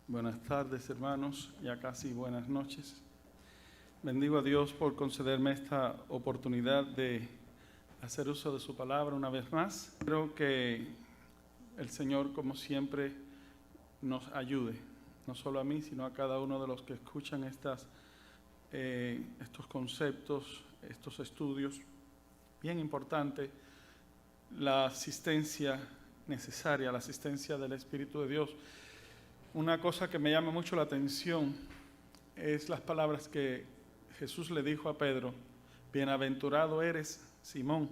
Buenas tardes, hermanos, ya casi buenas noches. Bendigo a Dios por concederme esta oportunidad de hacer uso de su palabra una vez más. Espero que el Señor, como siempre, nos ayude, no solo a mí, sino a cada uno de los que escuchan estos conceptos, estos estudios. Bien importante, la asistencia necesaria, la asistencia del Espíritu de Dios. Una cosa que me llama mucho la atención es las palabras que Jesús le dijo a Pedro: bienaventurado eres, Simón,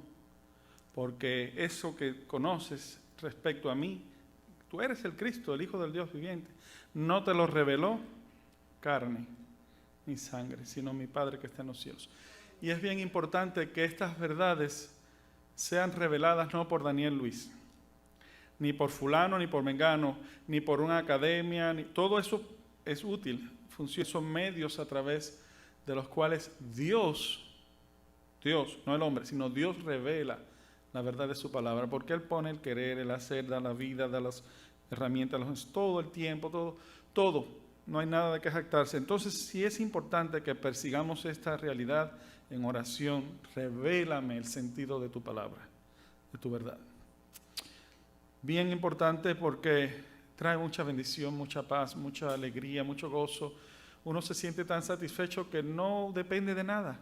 porque eso que conoces respecto a mí, tú eres el Cristo, el Hijo del Dios viviente. No te lo reveló carne ni sangre, sino mi Padre que está en los cielos. Y es bien importante que estas verdades sean reveladas no por Daniel Luis, ni por fulano, ni por mengano, ni por una academia, todo eso es útil. Son medios a través de los cuales Dios, no el hombre, sino Dios revela la verdad de su palabra, porque Él pone el querer, el hacer, da la vida, da las herramientas, todo el tiempo, todo. No hay nada de qué jactarse. Entonces, sí es importante que persigamos esta realidad en oración. Revélame el sentido de tu palabra, de tu verdad. Bien importante porque trae mucha bendición, mucha paz, mucha alegría, mucho gozo. Uno se siente tan satisfecho que no depende de nada.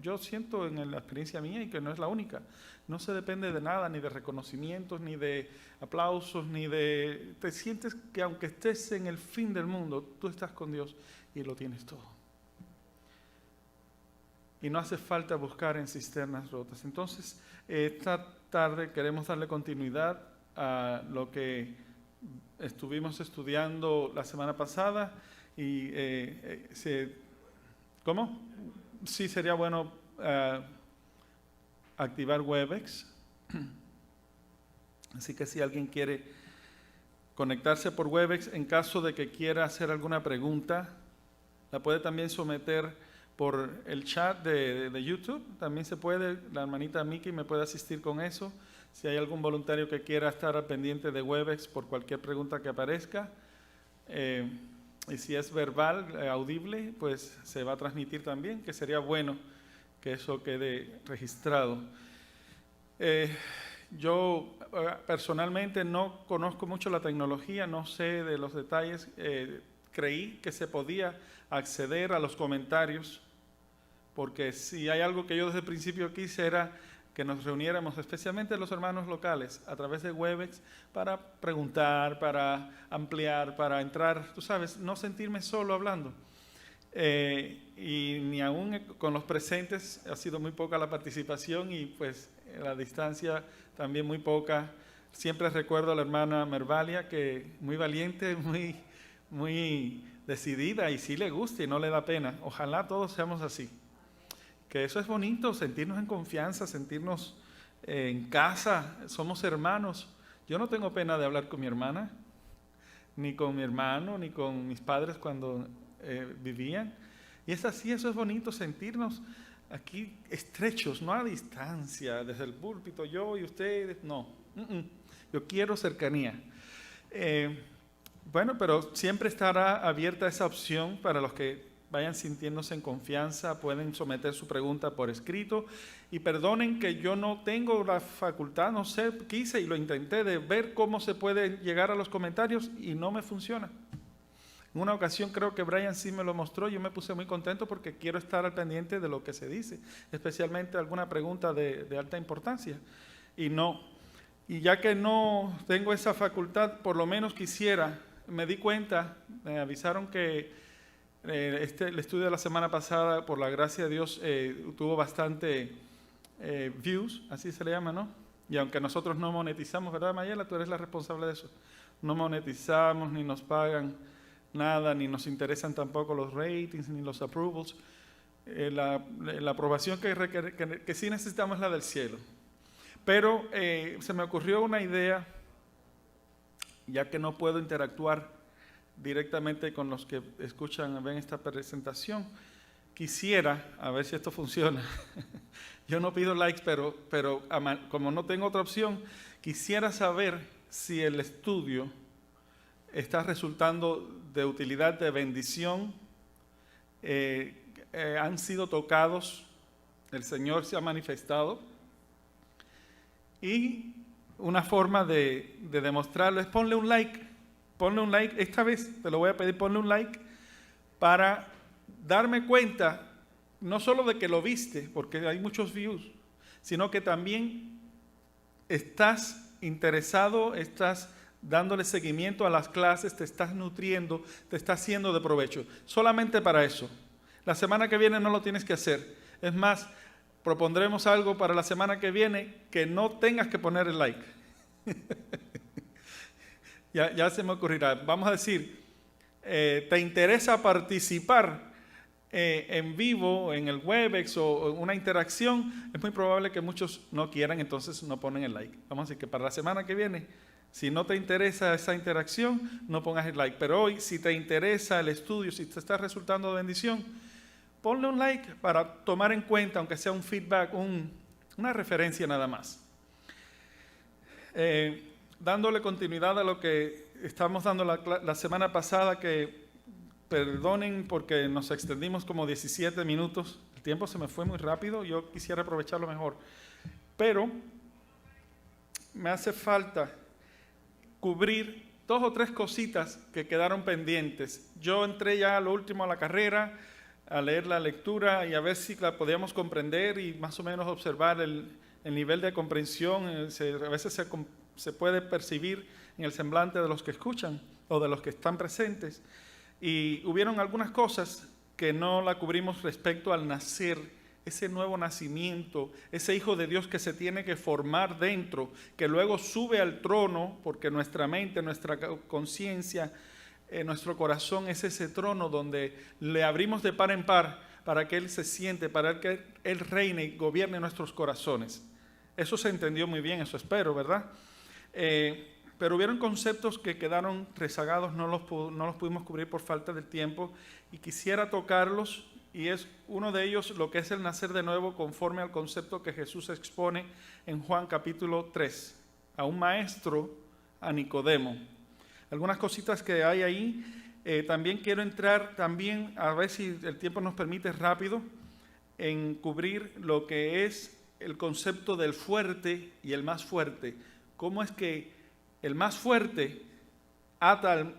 Yo siento en la experiencia mía, y que no es la única, no se depende de nada, ni de reconocimientos, ni de aplausos, te sientes que aunque estés en el fin del mundo, tú estás con Dios y lo tienes todo. Y no hace falta buscar en cisternas rotas. Entonces, esta tarde queremos darle continuidad a lo que estuvimos estudiando la semana pasada y ¿cómo? Sí, sería bueno activar Webex. Así que si alguien quiere conectarse por Webex, en caso de que quiera hacer alguna pregunta, la puede también someter por el chat de YouTube. También se puede, la hermanita Miki me puede asistir con eso. Si hay algún voluntario que quiera estar al pendiente de Webex por cualquier pregunta que aparezca, y si es verbal, audible, pues se va a transmitir también, que sería bueno que eso quede registrado. Yo personalmente no conozco mucho la tecnología, no sé de los detalles. Creí que se podía acceder a los comentarios, porque si hay algo que yo desde el principio quise era que nos reuniéramos, especialmente los hermanos locales, a través de Webex, para preguntar, para ampliar, para entrar, tú sabes, no sentirme solo hablando. Y ni aún con los presentes ha sido muy poca la participación, y pues la distancia también muy poca. Siempre recuerdo a la hermana Mervalia, que muy valiente, muy decidida, y sí le gusta y no le da pena. Ojalá todos seamos así. Que eso es bonito, sentirnos en confianza, sentirnos en casa, somos hermanos. Yo no tengo pena de hablar con mi hermana, ni con mi hermano, ni con mis padres cuando vivían. Y es así, eso es bonito, sentirnos aquí estrechos, no a distancia, desde el púlpito, yo y ustedes, no. Yo quiero cercanía. Bueno, pero siempre estará abierta esa opción para los que vayan sintiéndose en confianza, pueden someter su pregunta por escrito. Y perdonen que yo no tengo la facultad, no sé, quise y lo intenté de ver cómo se puede llegar a los comentarios y no me funciona. En una ocasión creo que Brian sí me lo mostró, yo me puse muy contento porque quiero estar al pendiente de lo que se dice, especialmente alguna pregunta de alta importancia. Y ya que no tengo esa facultad, por lo menos quisiera, me di cuenta, me avisaron que el estudio de la semana pasada, por la gracia de Dios, tuvo bastante views, así se le llama, ¿no? Y aunque nosotros no monetizamos, ¿verdad, Mayela? Tú eres la responsable de eso. No monetizamos, ni nos pagan nada, ni nos interesan tampoco los ratings, ni los approvals. La aprobación que sí necesitamos es la del cielo. Pero se me ocurrió una idea, ya que no puedo interactuar directamente con los que escuchan, ven esta presentación. Quisiera, a ver si esto funciona, yo no pido likes, pero como no tengo otra opción, quisiera saber si el estudio está resultando de utilidad, de bendición. Han sido tocados, el Señor se ha manifestado. Y una forma de demostrarlo es ponle un like. Esta vez te lo voy a pedir, ponle un like para darme cuenta, no solo de que lo viste, porque hay muchos views, sino que también estás interesado, estás dándole seguimiento a las clases, te estás nutriendo, te estás haciendo de provecho. Solamente para eso. La semana que viene no lo tienes que hacer. Es más, propondremos algo para la semana que viene que no tengas que poner el like. ya se me ocurrirá. Vamos a decir, ¿te interesa participar en vivo, en el Webex o una interacción? Es muy probable que muchos no quieran, entonces no ponen el like. Vamos a decir que para la semana que viene, si no te interesa esa interacción, no pongas el like. Pero hoy, si te interesa el estudio, si te está resultando de bendición, ponle un like para tomar en cuenta, aunque sea un feedback, una referencia nada más. Dándole continuidad a lo que estamos dando la semana pasada, que perdonen porque nos extendimos como 17 minutos. El tiempo se me fue muy rápido, yo quisiera aprovecharlo mejor. Pero me hace falta cubrir 2 o 3 cositas que quedaron pendientes. Yo entré ya a lo último a la carrera, a leer la lectura y a ver si la podíamos comprender y más o menos observar el nivel de comprensión. A veces se puede percibir en el semblante de los que escuchan o de los que están presentes. Y hubieron algunas cosas que no la cubrimos respecto al nacer, ese nuevo nacimiento, ese Hijo de Dios que se tiene que formar dentro, que luego sube al trono, porque nuestra mente, nuestra conciencia, nuestro corazón es ese trono donde le abrimos de par en par para que Él se siente, para que Él reine y gobierne nuestros corazones. Eso se entendió muy bien, eso espero, ¿verdad? Pero hubieron conceptos que quedaron rezagados, no los pudimos cubrir por falta de tiempo y quisiera tocarlos, y es uno de ellos lo que es el nacer de nuevo conforme al concepto que Jesús expone en Juan capítulo 3, a un maestro, a Nicodemo. Algunas cositas que hay ahí. También quiero entrar, a ver si el tiempo nos permite rápido, en cubrir lo que es el concepto del fuerte y el más fuerte. ¿Cómo es que el más fuerte ata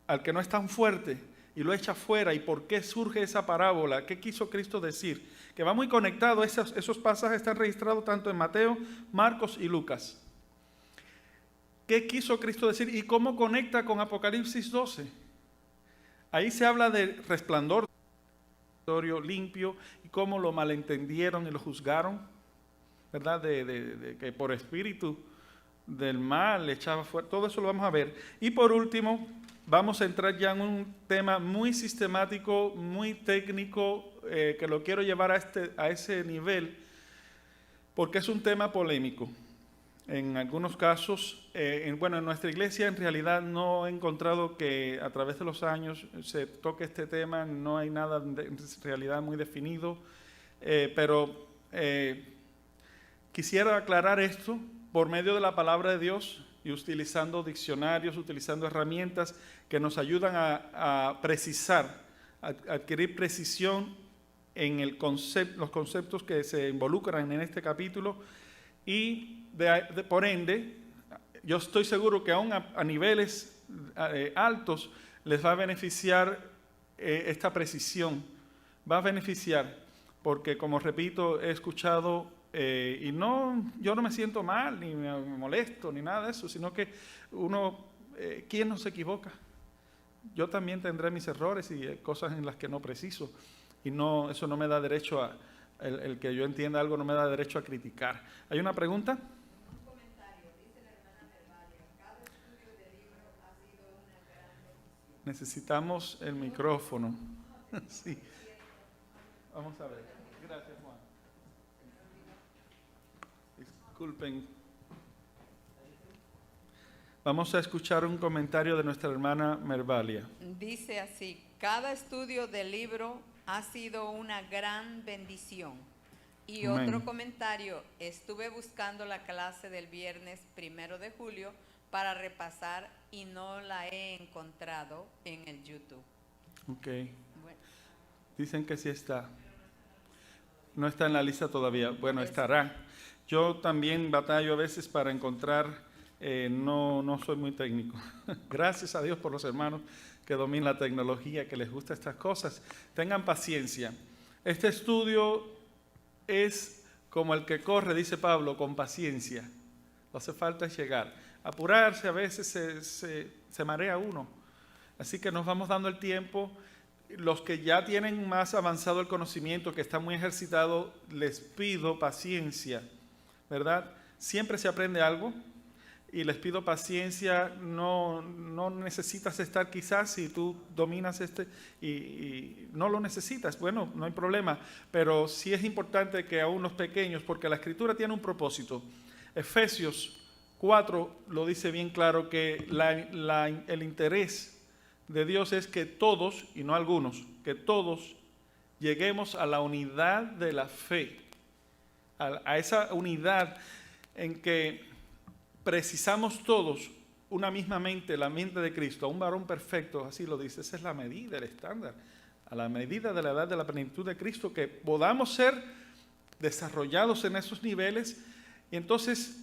al que no es tan fuerte y lo echa fuera? ¿Y por qué surge esa parábola? ¿Qué quiso Cristo decir? Que va muy conectado, esos pasajes están registrados tanto en Mateo, Marcos y Lucas. ¿Qué quiso Cristo decir y cómo conecta con Apocalipsis 12? Ahí se habla de resplandor limpio y cómo lo malentendieron y lo juzgaron, ¿verdad? De que por espíritu del mal le echaba fuera. Todo eso lo vamos a ver. Y por último, vamos a entrar ya en un tema muy sistemático, muy técnico, que lo quiero llevar a ese nivel, porque es un tema polémico. En algunos casos, en nuestra iglesia en realidad no he encontrado que a través de los años se toque este tema, no hay nada en realidad muy definido, pero quisiera aclarar esto por medio de la palabra de Dios y utilizando diccionarios, utilizando herramientas que nos ayudan a precisar, a adquirir precisión en los conceptos que se involucran en este capítulo y por ende, yo estoy seguro que aún a niveles altos les va a beneficiar esta precisión, va a beneficiar, porque como repito, he escuchado, y yo no me siento mal, ni me molesto, ni nada de eso, sino que ¿quién no se equivoca? Yo también tendré mis errores y cosas en las que no preciso, y eso no me da derecho el que yo entienda algo no me da derecho a criticar. ¿Hay una pregunta? Necesitamos el micrófono. Sí. Vamos a ver. Gracias, Juan. Disculpen. Vamos a escuchar un comentario de nuestra hermana Mervalia. Dice así: cada estudio del libro ha sido una gran bendición. Y Amén. Otro comentario: estuve buscando la clase del viernes 1 de julio para repasar y no la he encontrado en el YouTube. Ok. Bueno, Dicen que sí está. No está en la lista todavía. Bueno, Pues- estará. Yo también batallo a veces para encontrar, no soy muy técnico. Gracias a Dios por los hermanos que dominan la tecnología, que les gusta estas cosas. Tengan paciencia. Este estudio es como el que corre, dice Pablo, con paciencia. No hace falta llegar. Apurarse a veces se marea uno. Así que nos vamos dando el tiempo. Los que ya tienen más avanzado el conocimiento, que están muy ejercitados, les pido paciencia, ¿verdad? Siempre se aprende algo y les pido paciencia. No necesitas estar quizás si tú dominas y no lo necesitas. Bueno, no hay problema, pero sí es importante que aún los pequeños, porque la Escritura tiene un propósito. Efesios 4 lo dice bien claro, que el interés de Dios es que todos, y no algunos, que todos lleguemos a la unidad de la fe, a esa unidad en que precisamos todos una misma mente, la mente de Cristo, a un varón perfecto, así lo dice. Esa es la medida, el estándar, a la medida de la edad de la plenitud de Cristo, que podamos ser desarrollados en esos niveles. Y entonces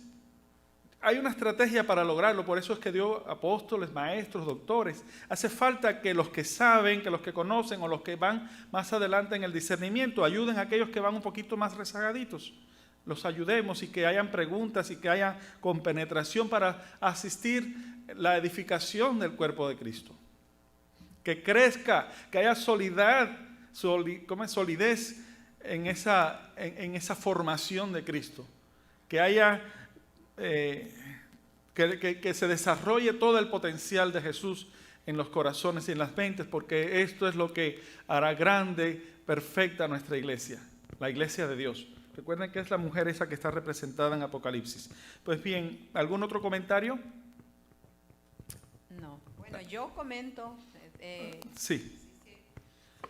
hay una estrategia para lograrlo, por eso es que Dios apóstoles, maestros, doctores. Hace falta que los que saben, que los que conocen o los que van más adelante en el discernimiento ayuden a aquellos que van un poquito más rezagaditos. Los ayudemos y que hayan preguntas y que haya compenetración para asistir la edificación del cuerpo de Cristo. Que crezca, que haya solidez en esa formación de Cristo. Que haya... que se desarrolle todo el potencial de Jesús en los corazones y en las mentes, porque esto es lo que hará grande, perfecta nuestra iglesia, la iglesia de Dios. Recuerden que es la mujer esa que está representada en Apocalipsis. Pues bien, ¿algún otro comentario? no. Bueno, yo comento. Sí.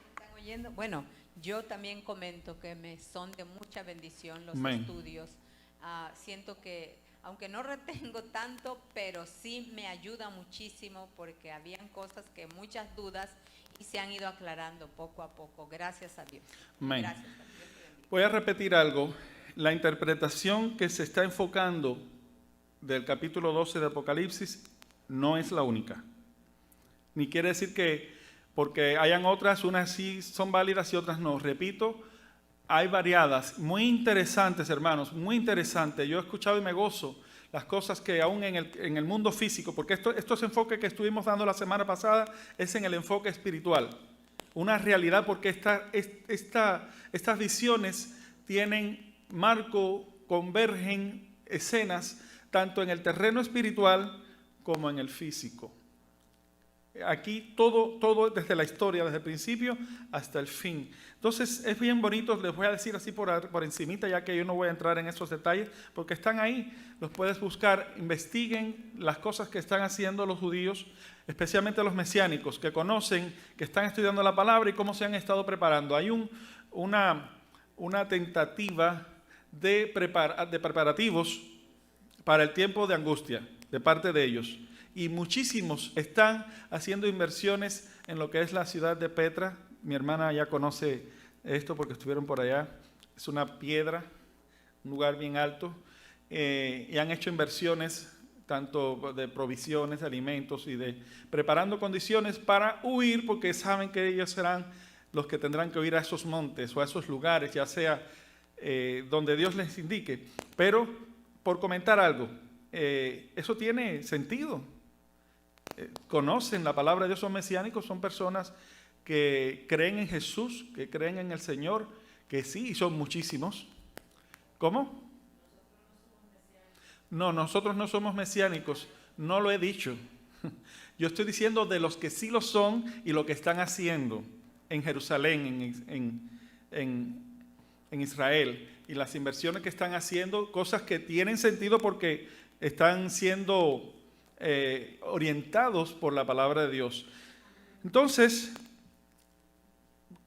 ¿Están oyendo? Bueno, yo también comento que me son de mucha bendición los Amén. estudios. Siento que, aunque no retengo tanto, pero sí me ayuda muchísimo porque habían cosas que muchas dudas y se han ido aclarando poco a poco. Gracias a Dios. Amén. Gracias a Dios. Voy a repetir algo. La interpretación que se está enfocando del capítulo 12 de Apocalipsis no es la única. Ni quiere decir que porque hayan otras, unas sí son válidas y otras no. Repito, hay variadas, muy interesantes, hermanos, muy interesantes. Yo he escuchado y me gozo las cosas que aún en el mundo físico, porque estos enfoques que estuvimos dando la semana pasada es en el enfoque espiritual. Una realidad, porque estas visiones tienen marco, convergen escenas, tanto en el terreno espiritual como en el físico. Aquí todo desde la historia, desde el principio hasta el fin. Entonces es bien bonito, les voy a decir así por encimita, ya que yo no voy a entrar en esos detalles, porque están ahí, los puedes buscar, investiguen las cosas que están haciendo los judíos, especialmente los mesiánicos, que conocen, que están estudiando la palabra y cómo se han estado preparando. Hay una tentativa de preparativos para el tiempo de angustia de parte de ellos. Y muchísimos están haciendo inversiones en lo que es la ciudad de Petra. Mi hermana ya conoce esto porque estuvieron por allá. Es una piedra, un lugar bien alto. Y han hecho inversiones tanto de provisiones, de alimentos y de preparando condiciones para huir, porque saben que ellos serán los que tendrán que huir a esos montes o a esos lugares, ya sea donde Dios les indique. Pero, por comentar algo, eso tiene sentido. Conocen la palabra de Dios, son mesiánicos, son personas que creen en Jesús, que creen en el Señor, que sí, y son muchísimos. ¿Cómo? No, nosotros no somos mesiánicos, no lo he dicho. Yo estoy diciendo de los que sí lo son y lo que están haciendo en Jerusalén, en Israel, y las inversiones que están haciendo, cosas que tienen sentido porque están siendo orientados por la palabra de Dios. Entonces,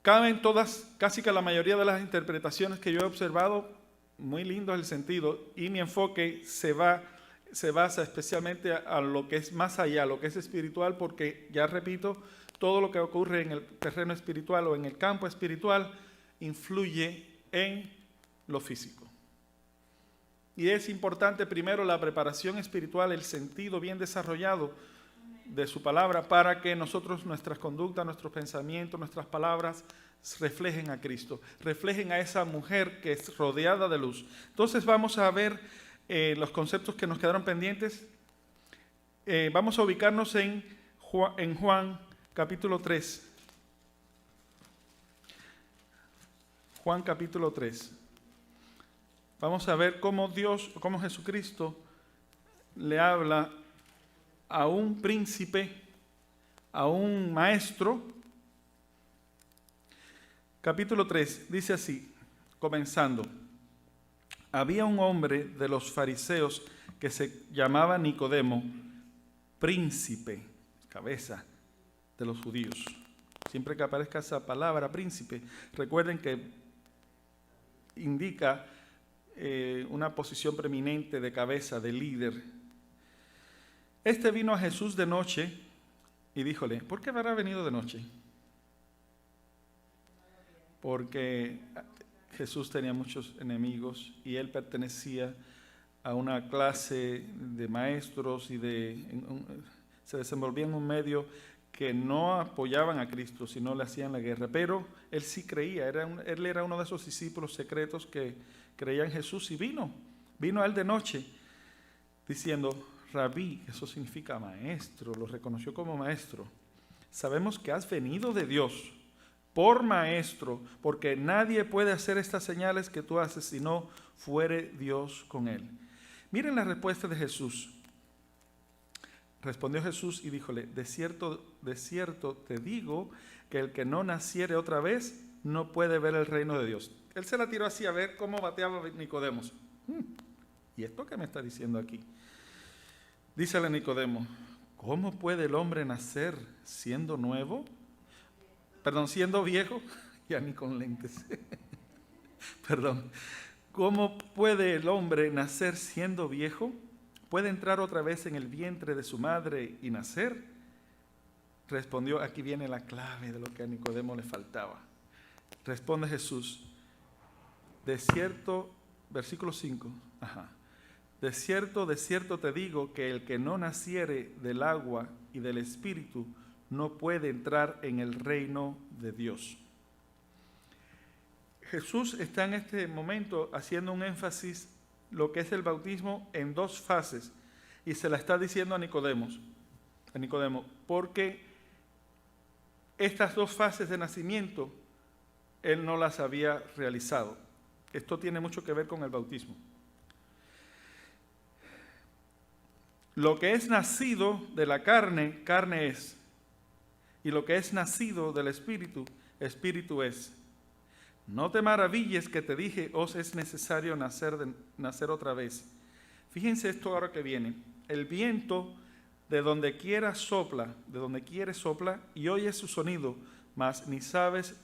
caben todas, casi que la mayoría de las interpretaciones que yo he observado, muy lindo es el sentido, y mi enfoque se va se basa especialmente a lo que es más allá, lo que es espiritual, porque, ya repito, todo lo que ocurre en el terreno espiritual o en el campo espiritual influye en lo físico. Y es importante primero la preparación espiritual, el sentido bien desarrollado de su palabra, para que nosotros, nuestras conductas, nuestros pensamientos, nuestras palabras reflejen a Cristo, reflejen a esa mujer que es rodeada de luz. Entonces vamos a ver los conceptos que nos quedaron pendientes. Vamos a ubicarnos en Juan capítulo 3. Juan capítulo 3. Vamos a ver cómo Jesucristo le habla a un príncipe, a un maestro. Capítulo 3, dice así, comenzando. Había un hombre de los fariseos que se llamaba Nicodemo, príncipe, cabeza de los judíos. Siempre que aparezca esa palabra, príncipe, recuerden que indica una posición preeminente de cabeza, de líder. Este vino a Jesús de noche y díjole, ¿por qué habrá venido de noche? Porque Jesús tenía muchos enemigos y él pertenecía a una clase de maestros y se desenvolvía en un medio que no apoyaban a Cristo, sino le hacían la guerra. Pero él sí creía, él era uno de esos discípulos secretos que creían en Jesús y vino a él de noche diciendo, Rabí, eso significa maestro, lo reconoció como maestro. Sabemos que has venido de Dios por maestro, porque nadie puede hacer estas señales que tú haces si no fuere Dios con él. Miren la respuesta de Jesús. Respondió Jesús y díjole, de cierto te digo que el que no naciere otra vez no puede ver el reino de Dios. Él se la tiró así a ver cómo bateaba Nicodemo. ¿Y esto qué me está diciendo aquí? Dícele a Nicodemo, ¿cómo puede el hombre nacer siendo nuevo? Siendo viejo, ya ni con lentes. Perdón. ¿Cómo puede el hombre nacer siendo viejo? ¿Puede entrar otra vez en el vientre de su madre y nacer? Respondió, aquí viene la clave de lo que a Nicodemo le faltaba. Responde Jesús, de cierto, versículo 5, de cierto te digo que el que no naciere del agua y del Espíritu no puede entrar en el reino de Dios. Jesús está en este momento haciendo un énfasis lo que es el bautismo en dos fases y se la está diciendo a Nicodemo, porque estas dos fases de nacimiento él no las había realizado. Esto tiene mucho que ver con el bautismo. Lo que es nacido de la carne, carne es. Y lo que es nacido del Espíritu, Espíritu es. No te maravilles que te dije, os es necesario nacer otra vez. Fíjense esto ahora que viene. El viento de donde quiere sopla, y oyes su sonido, mas ni sabes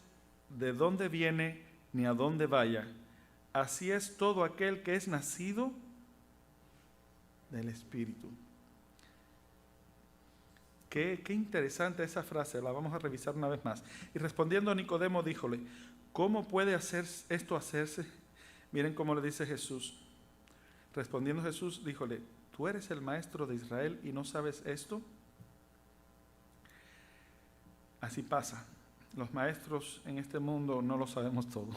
de dónde viene ni a dónde vaya. Así es todo aquel que es nacido del Espíritu. Qué interesante esa frase, la vamos a revisar una vez más. Y respondiendo a Nicodemo, díjole, ¿cómo puede esto hacerse? Miren cómo le dice Jesús. Respondiendo Jesús, díjole, ¿tú eres el maestro de Israel y no sabes esto? Así pasa. Los maestros en este mundo no lo sabemos todo.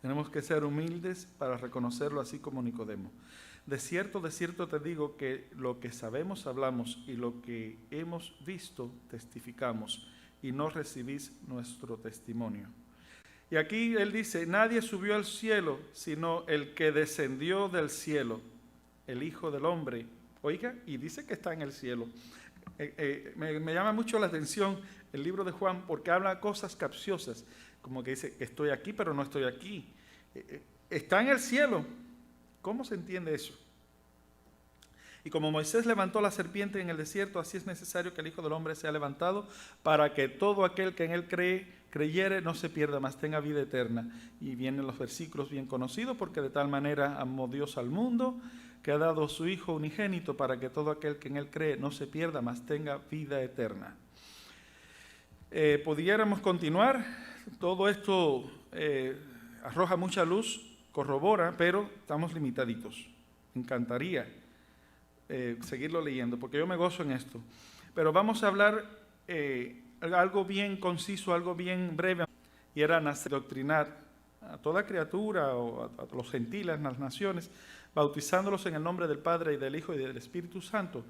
Tenemos que ser humildes para reconocerlo así como Nicodemo. De cierto te digo que lo que sabemos hablamos y lo que hemos visto testificamos y no recibís nuestro testimonio. Y aquí él dice, nadie subió al cielo sino el que descendió del cielo, el Hijo del Hombre. Oiga, y dice que está en el cielo. Me llama mucho la atención el libro de Juan porque habla cosas capciosas, como que dice que estoy aquí pero no estoy aquí. Está en el cielo. ¿Cómo se entiende eso? Y como Moisés levantó la serpiente en el desierto, así es necesario que el Hijo del Hombre sea levantado para que todo aquel que en él creyere no se pierda, mas tenga vida eterna. Y vienen los versículos bien conocidos, porque de tal manera amó Dios al mundo que ha dado a su Hijo unigénito para que todo aquel que en Él cree no se pierda, mas tenga vida eterna. Pudiéramos continuar. Todo esto arroja mucha luz, corrobora, pero estamos limitaditos. Me encantaría seguirlo leyendo, porque yo me gozo en esto. Pero vamos a hablar algo bien conciso, algo bien breve, y era doctrinar a toda criatura o a los gentiles, las naciones, bautizándolos en el nombre del Padre y del Hijo y del Espíritu Santo.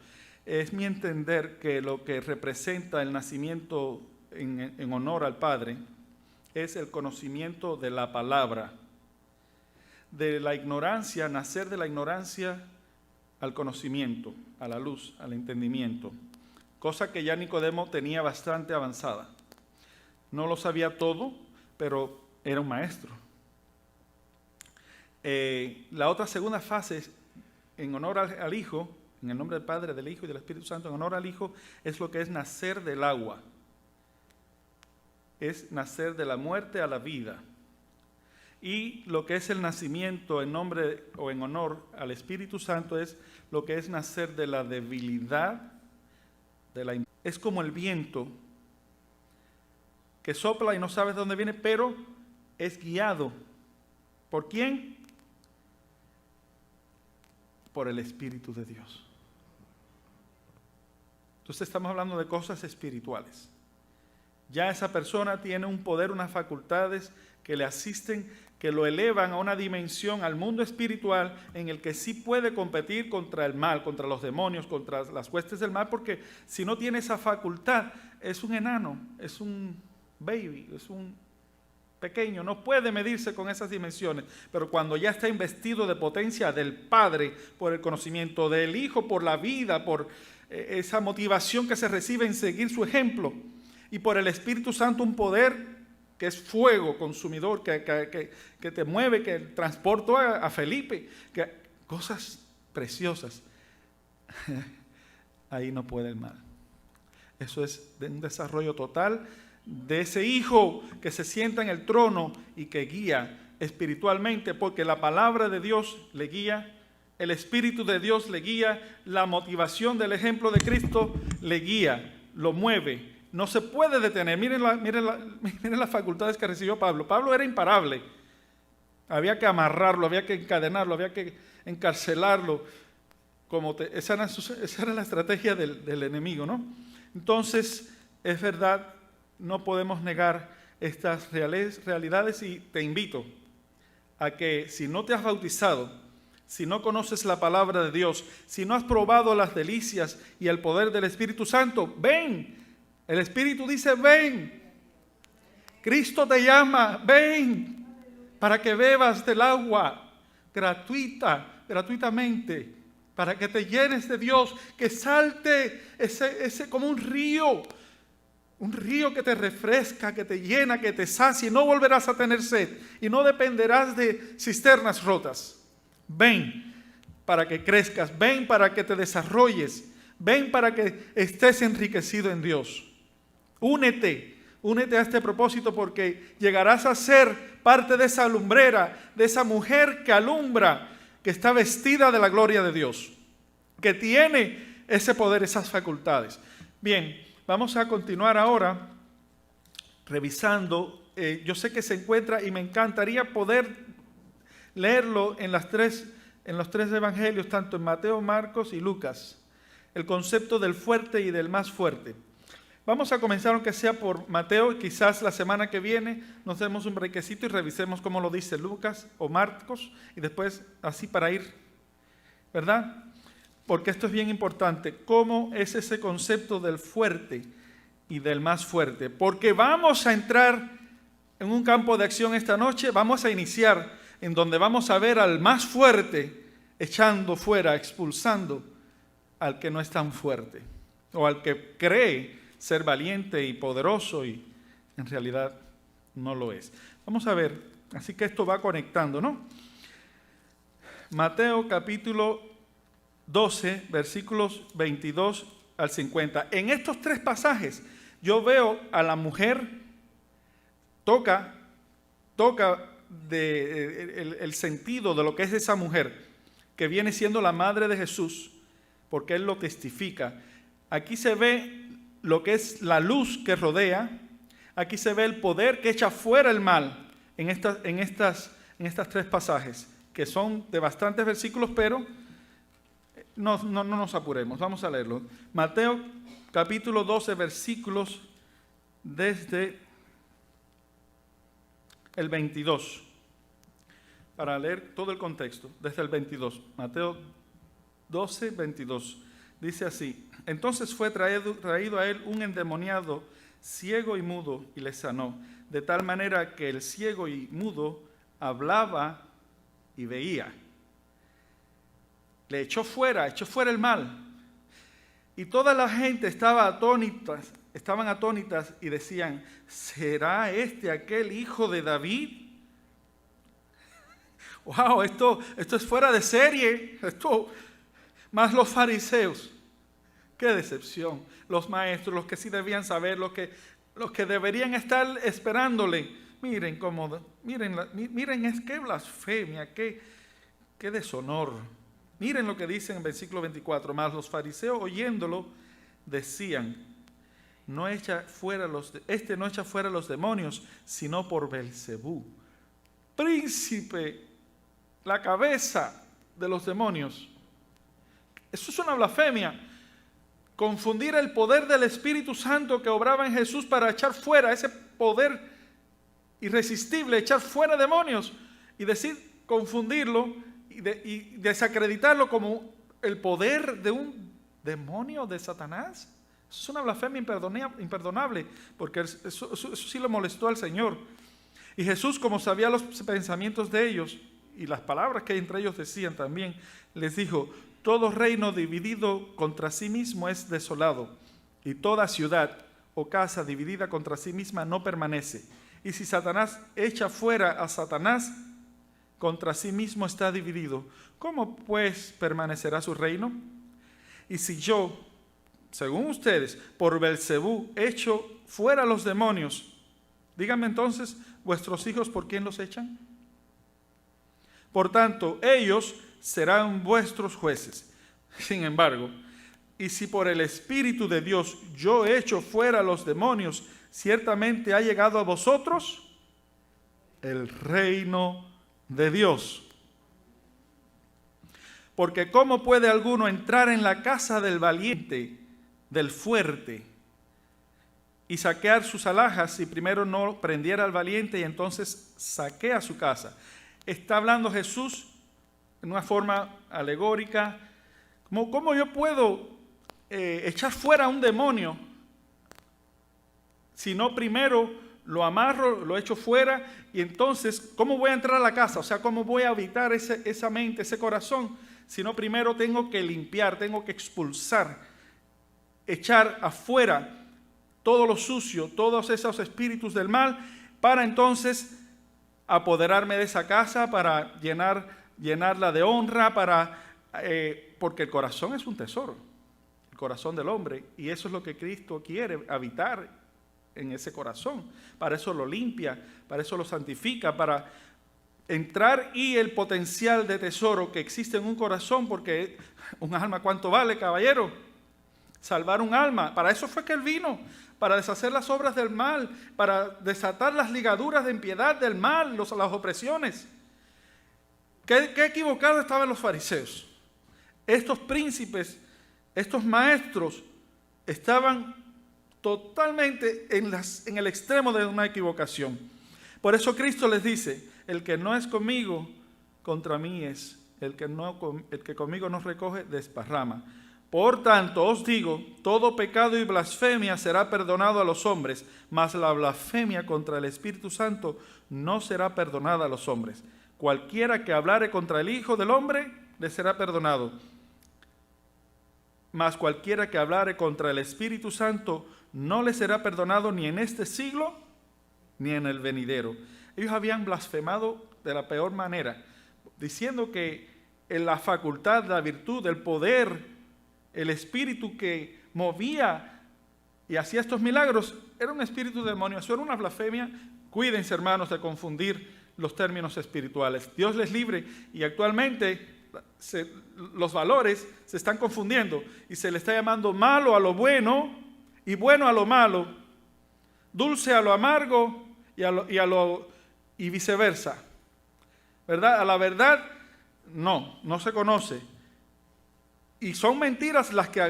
Es mi entender que lo que representa el nacimiento en honor al Padre es el conocimiento de la palabra, de la ignorancia, nacer de la ignorancia al conocimiento, a la luz, al entendimiento, cosa que ya Nicodemo tenía bastante avanzada. No lo sabía todo, pero era un maestro. La otra segunda fase es en honor al Hijo, en el nombre del Padre, del Hijo y del Espíritu Santo, en honor al Hijo, es lo que es nacer del agua. Es nacer de la muerte a la vida. Y lo que es el nacimiento en nombre o en honor al Espíritu Santo es lo que es nacer de la debilidad, es como el viento que sopla y no sabes de dónde viene, pero es guiado. ¿Por quién? Por el Espíritu de Dios. Entonces estamos hablando de cosas espirituales. Ya esa persona tiene un poder, unas facultades que le asisten, que lo elevan a una dimensión, al mundo espiritual, en el que sí puede competir contra el mal, contra los demonios, contra las huestes del mal, porque si no tiene esa facultad, es un enano, es un baby, es un pequeño, no puede medirse con esas dimensiones, pero cuando ya está investido de potencia del Padre, por el conocimiento del Hijo, por la vida, por esa motivación que se recibe en seguir su ejemplo, y por el Espíritu Santo un poder que es fuego consumidor, que te mueve, que transportó a Felipe, cosas preciosas. Ahí no puede el mal. Eso es de un desarrollo total de ese Hijo que se sienta en el trono y que guía espiritualmente, porque la palabra de Dios le guía, el Espíritu de Dios le guía, la motivación del ejemplo de Cristo le guía, lo mueve. No se puede detener. Miren las facultades que recibió Pablo. Pablo era imparable. Había que amarrarlo, había que encadenarlo, había que encarcelarlo. Esa era la estrategia del enemigo, ¿no? Entonces, es verdad, no podemos negar estas realidades y te invito a que si no te has bautizado, si no conoces la palabra de Dios, si no has probado las delicias y el poder del Espíritu Santo, ven. El Espíritu dice, ven. Cristo te llama, ven, para que bebas del agua gratuitamente, para que te llenes de Dios, que salte ese como un río que te refresca, que te llena, que te sacia, y no volverás a tener sed, y no dependerás de cisternas rotas. Ven para que crezcas, ven para que te desarrolles, ven para que estés enriquecido en Dios. Únete a este propósito, porque llegarás a ser parte de esa lumbrera, de esa mujer que alumbra, que está vestida de la gloria de Dios, que tiene ese poder, esas facultades. Bien, vamos a continuar ahora revisando. Yo sé que se encuentra y me encantaría poder leerlo en los tres evangelios, tanto en Mateo, Marcos y Lucas, el concepto del fuerte y del más fuerte. Vamos a comenzar, aunque sea por Mateo, quizás la semana que viene nos demos un brequecito y revisemos cómo lo dice Lucas o Marcos, y después así para ir, ¿verdad? Porque esto es bien importante, cómo es ese concepto del fuerte y del más fuerte, porque vamos a entrar en un campo de acción esta noche, vamos a iniciar en donde vamos a ver al más fuerte echando fuera, expulsando al que no es tan fuerte, o al que cree ser valiente y poderoso y en realidad no lo es. Vamos a ver, así que esto va conectando, ¿no? Mateo capítulo 12, versículos 22 al 50. En estos tres pasajes yo veo a la mujer, toca el sentido de lo que es esa mujer, que viene siendo la madre de Jesús, porque él lo testifica. Aquí se ve lo que es la luz que rodea. Aquí se ve el poder que echa fuera el mal en estas 3 pasajes, que son de bastantes versículos, pero no nos apuremos, vamos a leerlo. Mateo capítulo 12, versículos desde el 22, para leer todo el contexto, desde el 22. Mateo 12, 22. Dice así: entonces fue traído a él un endemoniado, ciego y mudo, y le sanó, de tal manera que el ciego y mudo hablaba y veía. Le echó fuera el mal. Y toda la gente estaban atónitas y decían: ¿será este aquel hijo de David? ¡Wow! Esto es fuera de serie. Más los fariseos. ¡Qué decepción! Los maestros, los que sí debían saber, los que deberían estar esperándole. Miren qué blasfemia, qué deshonor. Miren lo que dice en el versículo 24. Mas los fariseos, oyéndolo, decían: no echa fuera los demonios, sino por Belcebú, príncipe, la cabeza de los demonios. Eso es una blasfemia. Confundir el poder del Espíritu Santo que obraba en Jesús para echar fuera ese poder irresistible, echar fuera demonios, y confundirlo y desacreditarlo como el poder de un demonio de Satanás. Eso es una blasfemia imperdonable, porque eso sí le molestó al Señor. Y Jesús, como sabía los pensamientos de ellos y las palabras que entre ellos decían también, les dijo: todo reino dividido contra sí mismo es desolado, y toda ciudad o casa dividida contra sí misma no permanece. Y si Satanás echa fuera a Satanás, contra sí mismo está dividido. ¿Cómo pues permanecerá su reino? Y si yo, según ustedes, por Belcebú echo fuera los demonios, díganme entonces, ¿vuestros hijos por quién los echan? Por tanto, ellos serán vuestros jueces. Sin embargo, y si por el Espíritu de Dios yo echo fuera los demonios, ciertamente ha llegado a vosotros el reino de Dios. Porque ¿cómo puede alguno entrar en la casa del valiente, del fuerte, y saquear sus alhajas si primero no prendiera al valiente y entonces saquea su casa? Está hablando Jesús en una forma alegórica. ¿Cómo yo puedo echar fuera a un demonio si no primero lo amarro, lo echo fuera, y entonces ¿cómo voy a entrar a la casa? O sea, ¿cómo voy a habitar esa mente, ese corazón? Si no primero tengo que limpiar, tengo que expulsar, echar afuera todo lo sucio, todos esos espíritus del mal, para entonces apoderarme de esa casa, para llenarla de honra, porque el corazón es un tesoro, el corazón del hombre, y eso es lo que Cristo quiere, habitar en ese corazón. Para eso lo limpia, para eso lo santifica, para entrar, y el potencial de tesoro que existe en un corazón, porque un alma, ¿cuánto vale, caballero? Salvar un alma, para eso fue que Él vino, para deshacer las obras del mal, para desatar las ligaduras de impiedad del mal, las opresiones. ¿Qué equivocados estaban los fariseos? Estos príncipes, estos maestros, estaban totalmente en el extremo de una equivocación. Por eso Cristo les dice: el que no es conmigo, contra mí es. El que conmigo no recoge, desparrama. Por tanto, os digo, todo pecado y blasfemia será perdonado a los hombres, mas la blasfemia contra el Espíritu Santo no será perdonada a los hombres. Cualquiera que hablare contra el Hijo del Hombre, le será perdonado. Mas cualquiera que hablare contra el Espíritu Santo, no le será perdonado ni en este siglo, ni en el venidero. Ellos habían blasfemado de la peor manera, diciendo que en la facultad, la virtud, el poder, el espíritu que movía y hacía estos milagros era un espíritu demonio. Eso era una blasfemia. Cuídense, hermanos, de confundir los términos espirituales. Dios les libre. Y actualmente los valores se están confundiendo y se le está llamando malo a lo bueno y bueno a lo malo, dulce a lo amargo y viceversa. ¿Verdad? A la verdad no se conoce. Y son mentiras las que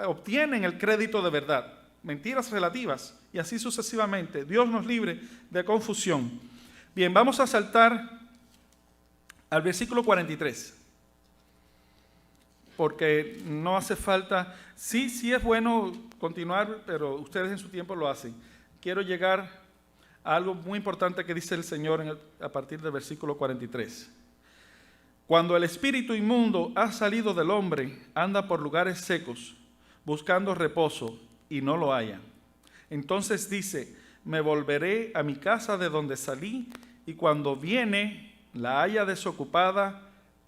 obtienen el crédito de verdad. Mentiras relativas y así sucesivamente. Dios nos libre de confusión. Bien, vamos a saltar al versículo 43. Porque no hace falta, sí es bueno continuar, pero ustedes en su tiempo lo hacen. Quiero llegar a algo muy importante que dice el Señor a partir del versículo 43. Cuando el espíritu inmundo ha salido del hombre, anda por lugares secos, buscando reposo, y no lo halla. Entonces dice, me volveré a mi casa de donde salí, y cuando viene, la halla desocupada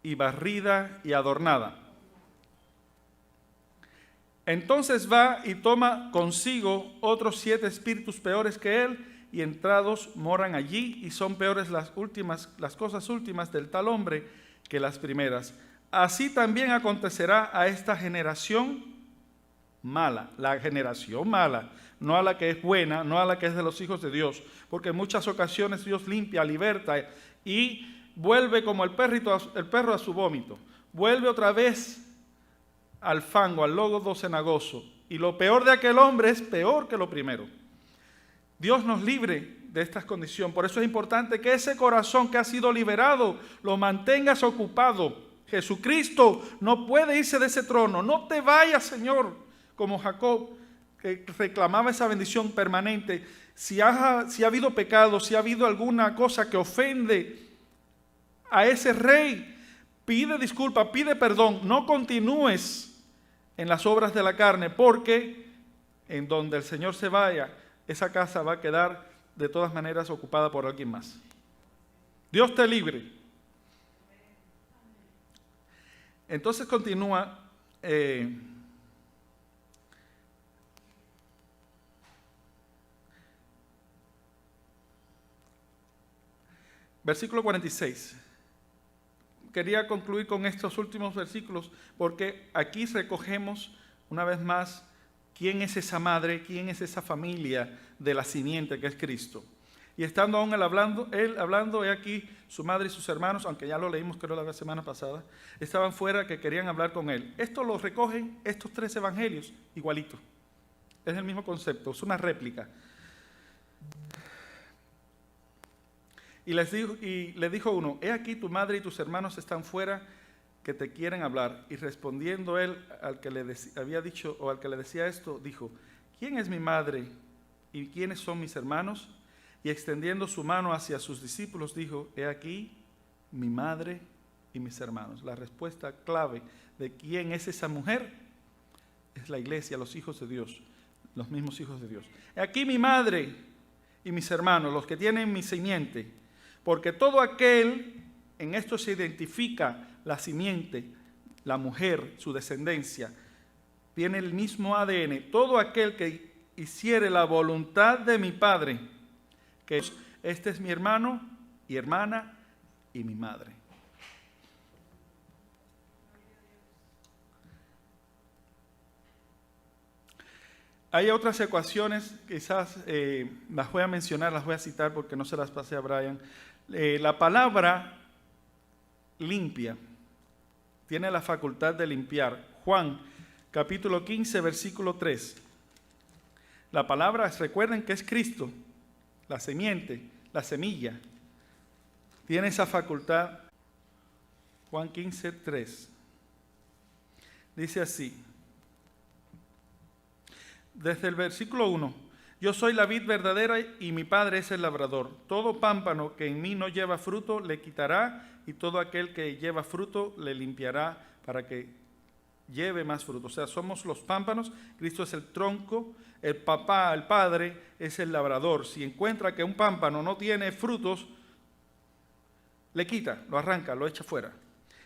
y barrida y adornada. Entonces va y toma consigo otros 7 espíritus peores que él, y entrados moran allí, y son peores las cosas últimas del tal hombre que las primeras. Así también acontecerá a esta generación mala, la generación mala, no a la que es buena, no a la que es de los hijos de Dios, porque en muchas ocasiones Dios limpia, liberta y vuelve como el perro a su vómito, vuelve otra vez al fango, al lodo cenagoso, y lo peor de aquel hombre es peor que lo primero. Dios nos libre de esta condición. Por eso es importante que ese corazón que ha sido liberado lo mantengas ocupado. Jesucristo no puede irse de ese trono. No te vayas, Señor, como Jacob, que reclamaba esa bendición permanente. Si ha habido pecado, si ha habido alguna cosa que ofende a ese rey, pide disculpa, pide perdón. No continúes en las obras de la carne, porque en donde el Señor se vaya, esa casa va a quedar de todas maneras ocupada por alguien más. Dios te libre. Entonces continúa versículo 46. Quería concluir con estos últimos versículos porque aquí recogemos una vez más quién es esa madre, quién es esa familia de la simiente que es Cristo. Y estando aún él hablando, he aquí su madre y sus hermanos, aunque ya lo leímos creo la semana pasada, estaban fuera que querían hablar con él. Esto lo recogen estos 3 evangelios, igualito. Es el mismo concepto, es una réplica. Y le dijo uno, he aquí tu madre y tus hermanos están fuera que te quieren hablar. Y respondiendo él al que le había dicho, o al que le decía esto, dijo, ¿quién es mi madre y quiénes son mis hermanos? Y extendiendo su mano hacia sus discípulos, dijo, he aquí mi madre y mis hermanos. La respuesta clave de quién es esa mujer es la iglesia, los hijos de Dios, los mismos hijos de Dios. He aquí mi madre y mis hermanos, los que tienen mi simiente, porque todo aquel, en esto se identifica la simiente, la mujer, su descendencia, tiene el mismo ADN. Todo aquel que hiciere la voluntad de mi Padre, que este es mi hermano y hermana y mi madre. Hay otras ecuaciones, quizás las voy a mencionar, las voy a citar porque no se las pasé a Brian. La palabra limpia tiene la facultad de limpiar. Juan, capítulo 15, versículo 3. La palabra, recuerden que es Cristo, la simiente, la semilla. Tiene esa facultad. Juan 15, 3. Dice así. Desde el versículo 1. Yo soy la vid verdadera y mi Padre es el labrador. Todo pámpano que en mí no lleva fruto le quitará, y todo aquel que lleva fruto le limpiará para que lleve más fruto. O sea, somos los pámpanos, Cristo es el tronco, el Padre es el labrador. Si encuentra que un pámpano no tiene frutos, le quita, lo arranca, lo echa fuera.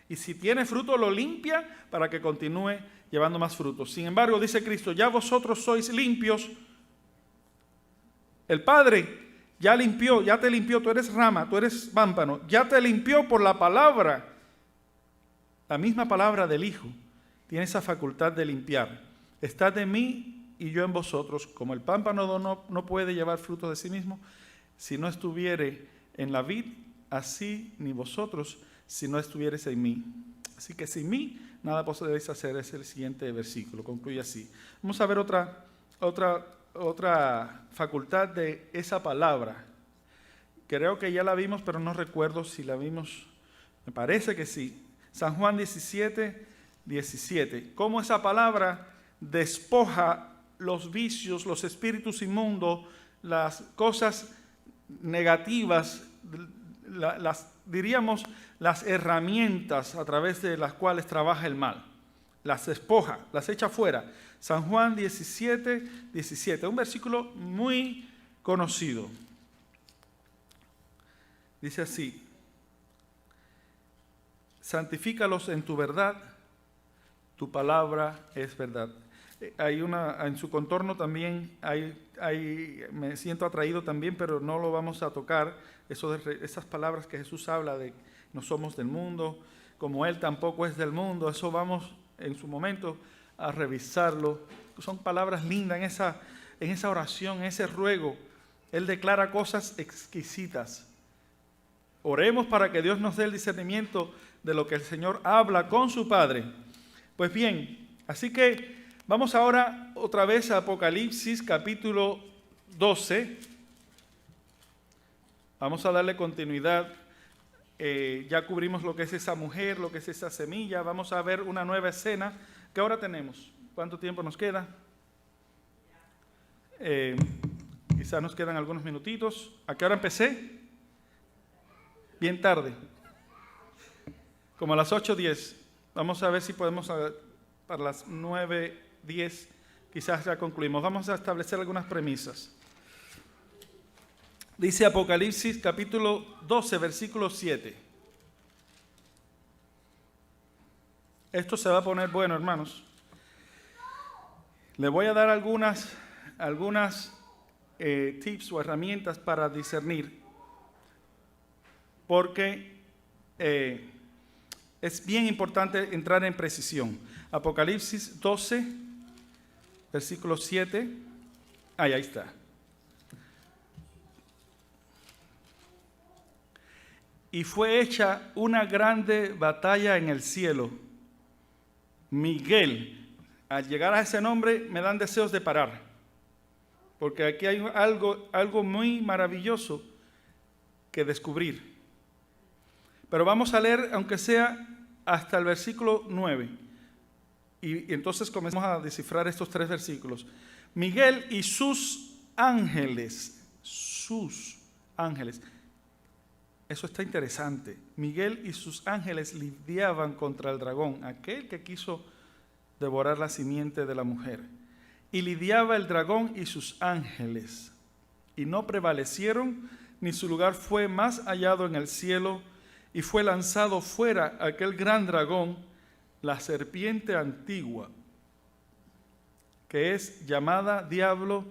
Y si tiene fruto, lo limpia para que continúe llevando más frutos. Sin embargo, dice Cristo, ya vosotros sois limpios. El Padre ya limpió, ya te limpió, tú eres rama, tú eres pámpano, ya te limpió por la palabra la misma palabra del Hijo tiene esa facultad de limpiar. Estad en mí y yo en vosotros, como el pámpano no puede llevar fruto de sí mismo, si no estuviere en la vid, así ni vosotros, si no estuviereis en mí. Así que sin mí, nada podéis hacer. Es el siguiente versículo, concluye así. Vamos a ver otra facultad de esa palabra. Creo que ya la vimos, pero no recuerdo si la vimos. Me parece que sí. San Juan 17:17. Cómo esa palabra despoja los vicios, los espíritus inmundos, las cosas negativas, diríamos las herramientas a través de las cuales trabaja el mal. Las despoja, las echa fuera. San Juan 17:17. Un versículo muy conocido. Dice así: santifícalos en tu verdad, tu palabra es verdad. En su contorno también me siento atraído también, pero no lo vamos a tocar, esas palabras que Jesús habla de no somos del mundo, como Él tampoco es del mundo. Eso vamos en su momento a revisarlo. Son palabras lindas en esa oración, en ese ruego. Él declara cosas exquisitas. Oremos para que Dios nos dé el discernimiento de lo que el Señor habla con su Padre. Pues bien, así que vamos ahora otra vez a Apocalipsis capítulo 12. Vamos a darle continuidad. Ya cubrimos lo que es esa mujer, lo que es esa semilla. Vamos a ver una nueva escena. ¿Qué hora tenemos? ¿Cuánto tiempo nos queda? Quizás nos quedan algunos minutitos. ¿A qué hora empecé? Bien tarde. Como a las 8:10. Vamos a ver si podemos para las 9:10 quizás ya concluimos. Vamos a establecer algunas premisas. Dice Apocalipsis capítulo 12, versículo 7. Esto se va a poner bueno, hermanos. Le voy a dar algunas tips o herramientas para discernir, porque es bien importante entrar en precisión. Apocalipsis 12, versículo 7. Ahí está. Y fue hecha una grande batalla en el cielo. Miguel, al llegar a ese nombre me dan deseos de parar, porque aquí hay algo muy maravilloso que descubrir. Pero vamos a leer, aunque sea hasta el versículo 9. Y entonces comenzamos a descifrar estos 3 versículos. Miguel y sus ángeles. Eso está interesante. Miguel y sus ángeles lidiaban contra el dragón, aquel que quiso devorar la simiente de la mujer. Y lidiaba el dragón y sus ángeles. Y no prevalecieron, ni su lugar fue más hallado en el cielo. Y fue lanzado fuera aquel gran dragón, la serpiente antigua, que es llamada Diablo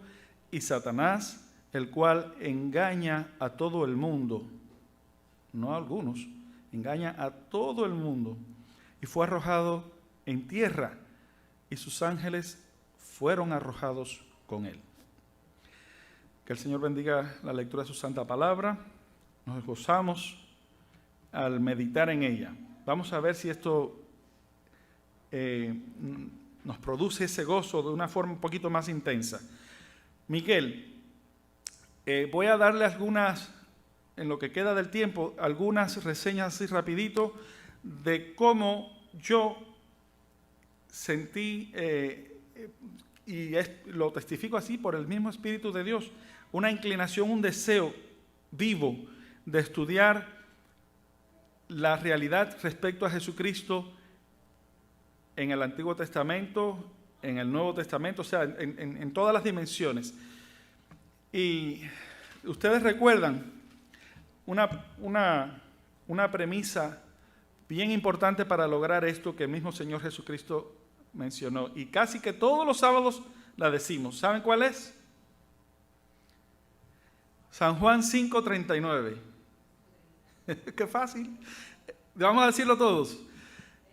y Satanás, el cual engaña a todo el mundo. No a algunos, engaña a todo el mundo. Y fue arrojado en tierra, y sus ángeles fueron arrojados con él. Que el Señor bendiga la lectura de su santa palabra. Nos gozamos al meditar en ella. Vamos a ver si esto nos produce ese gozo de una forma un poquito más intensa. Miguel, voy a darle algunas, en lo que queda del tiempo, algunas reseñas así rapidito de cómo yo sentí, lo testifico así por el mismo Espíritu de Dios, una inclinación, un deseo vivo de estudiar la realidad respecto a Jesucristo en el Antiguo Testamento, en el Nuevo Testamento, o sea, en todas las dimensiones. Y ustedes recuerdan una premisa bien importante para lograr esto que el mismo Señor Jesucristo mencionó, y casi que todos los sábados la decimos. ¿Saben cuál es? San Juan 5:39. Qué fácil. Vamos a decirlo todos.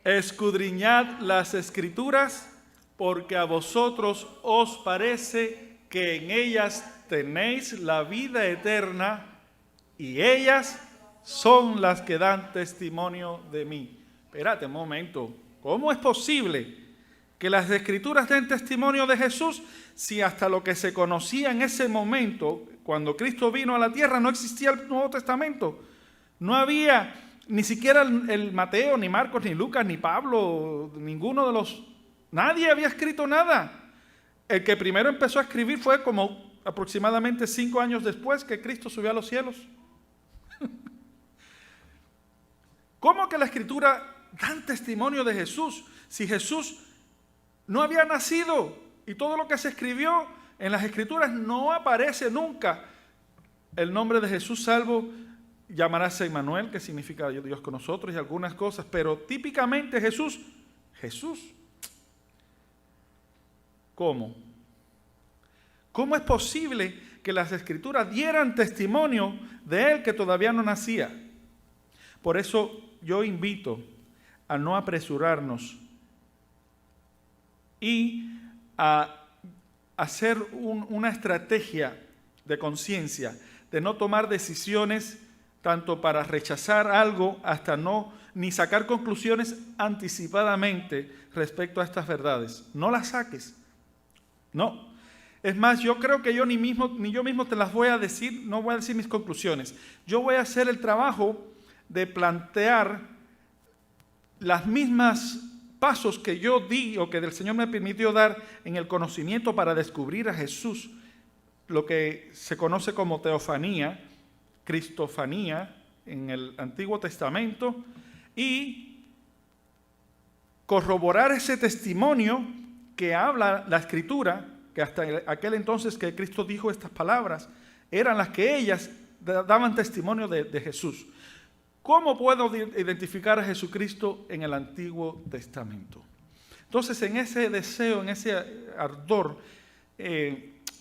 escudriñad las Escrituras, porque a vosotros os parece que en ellas tenéis la vida eterna, y ellas son las que dan testimonio de mí. Espérate un momento, ¿cómo es posible que las Escrituras den testimonio de Jesús si hasta lo que se conocía en ese momento, cuando Cristo vino a la tierra, no existía el Nuevo Testamento? No había ni siquiera el Mateo, ni Marcos, ni Lucas, ni Pablo, ninguno de los... Nadie había escrito nada. El que primero empezó a escribir fue como aproximadamente 5 años después que Cristo subió a los cielos. ¿Cómo que la Escritura dan testimonio de Jesús si Jesús no había nacido? Y todo lo que se escribió en las Escrituras no aparece nunca el nombre de Jesús, salvo llamarás a Emmanuel, que significa Dios con nosotros, y algunas cosas, pero típicamente Jesús. ¿Cómo? ¿Cómo es posible que las Escrituras dieran testimonio de Él que todavía no nacía? Por eso yo invito a no apresurarnos y a hacer una estrategia de conciencia, de no tomar decisiones tanto para rechazar algo hasta no, ni sacar conclusiones anticipadamente respecto a estas verdades. No las saques. No. Es más, yo creo que yo ni yo mismo te las voy a decir, no voy a decir mis conclusiones. Yo voy a hacer el trabajo de plantear las mismas pasos que yo di o que el Señor me permitió dar en el conocimiento para descubrir a Jesús, lo que se conoce como teofanía, cristofanía en el Antiguo Testamento, y corroborar ese testimonio que habla la Escritura, que hasta aquel entonces que Cristo dijo estas palabras, eran las que ellas daban testimonio de Jesús. ¿Cómo puedo identificar a Jesucristo en el Antiguo Testamento? Entonces, en ese deseo, en ese ardor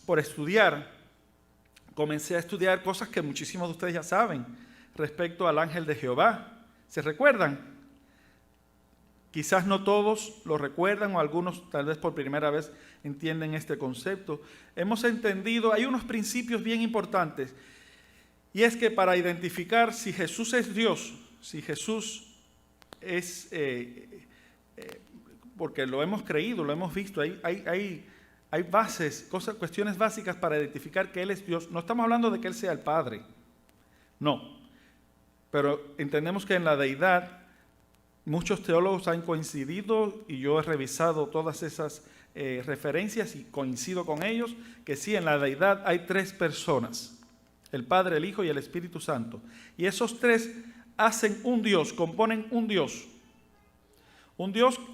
por estudiar, comencé a estudiar cosas que muchísimos de ustedes ya saben respecto al ángel de Jehová. ¿Se recuerdan? Quizás no todos lo recuerdan o algunos tal vez por primera vez entienden este concepto. Hemos entendido, hay unos principios bien importantes, y es que para identificar si Jesús es Dios, si Jesús es, porque lo hemos creído, lo hemos visto, hay bases, cuestiones básicas para identificar que Él es Dios. No estamos hablando de que Él sea el Padre, no, pero entendemos que en la deidad muchos teólogos han coincidido, y yo he revisado todas esas referencias y coincido con ellos, que sí, en la deidad hay 3 personas, el Padre, el Hijo y el Espíritu Santo, y esos 3 hacen un Dios, componen un Dios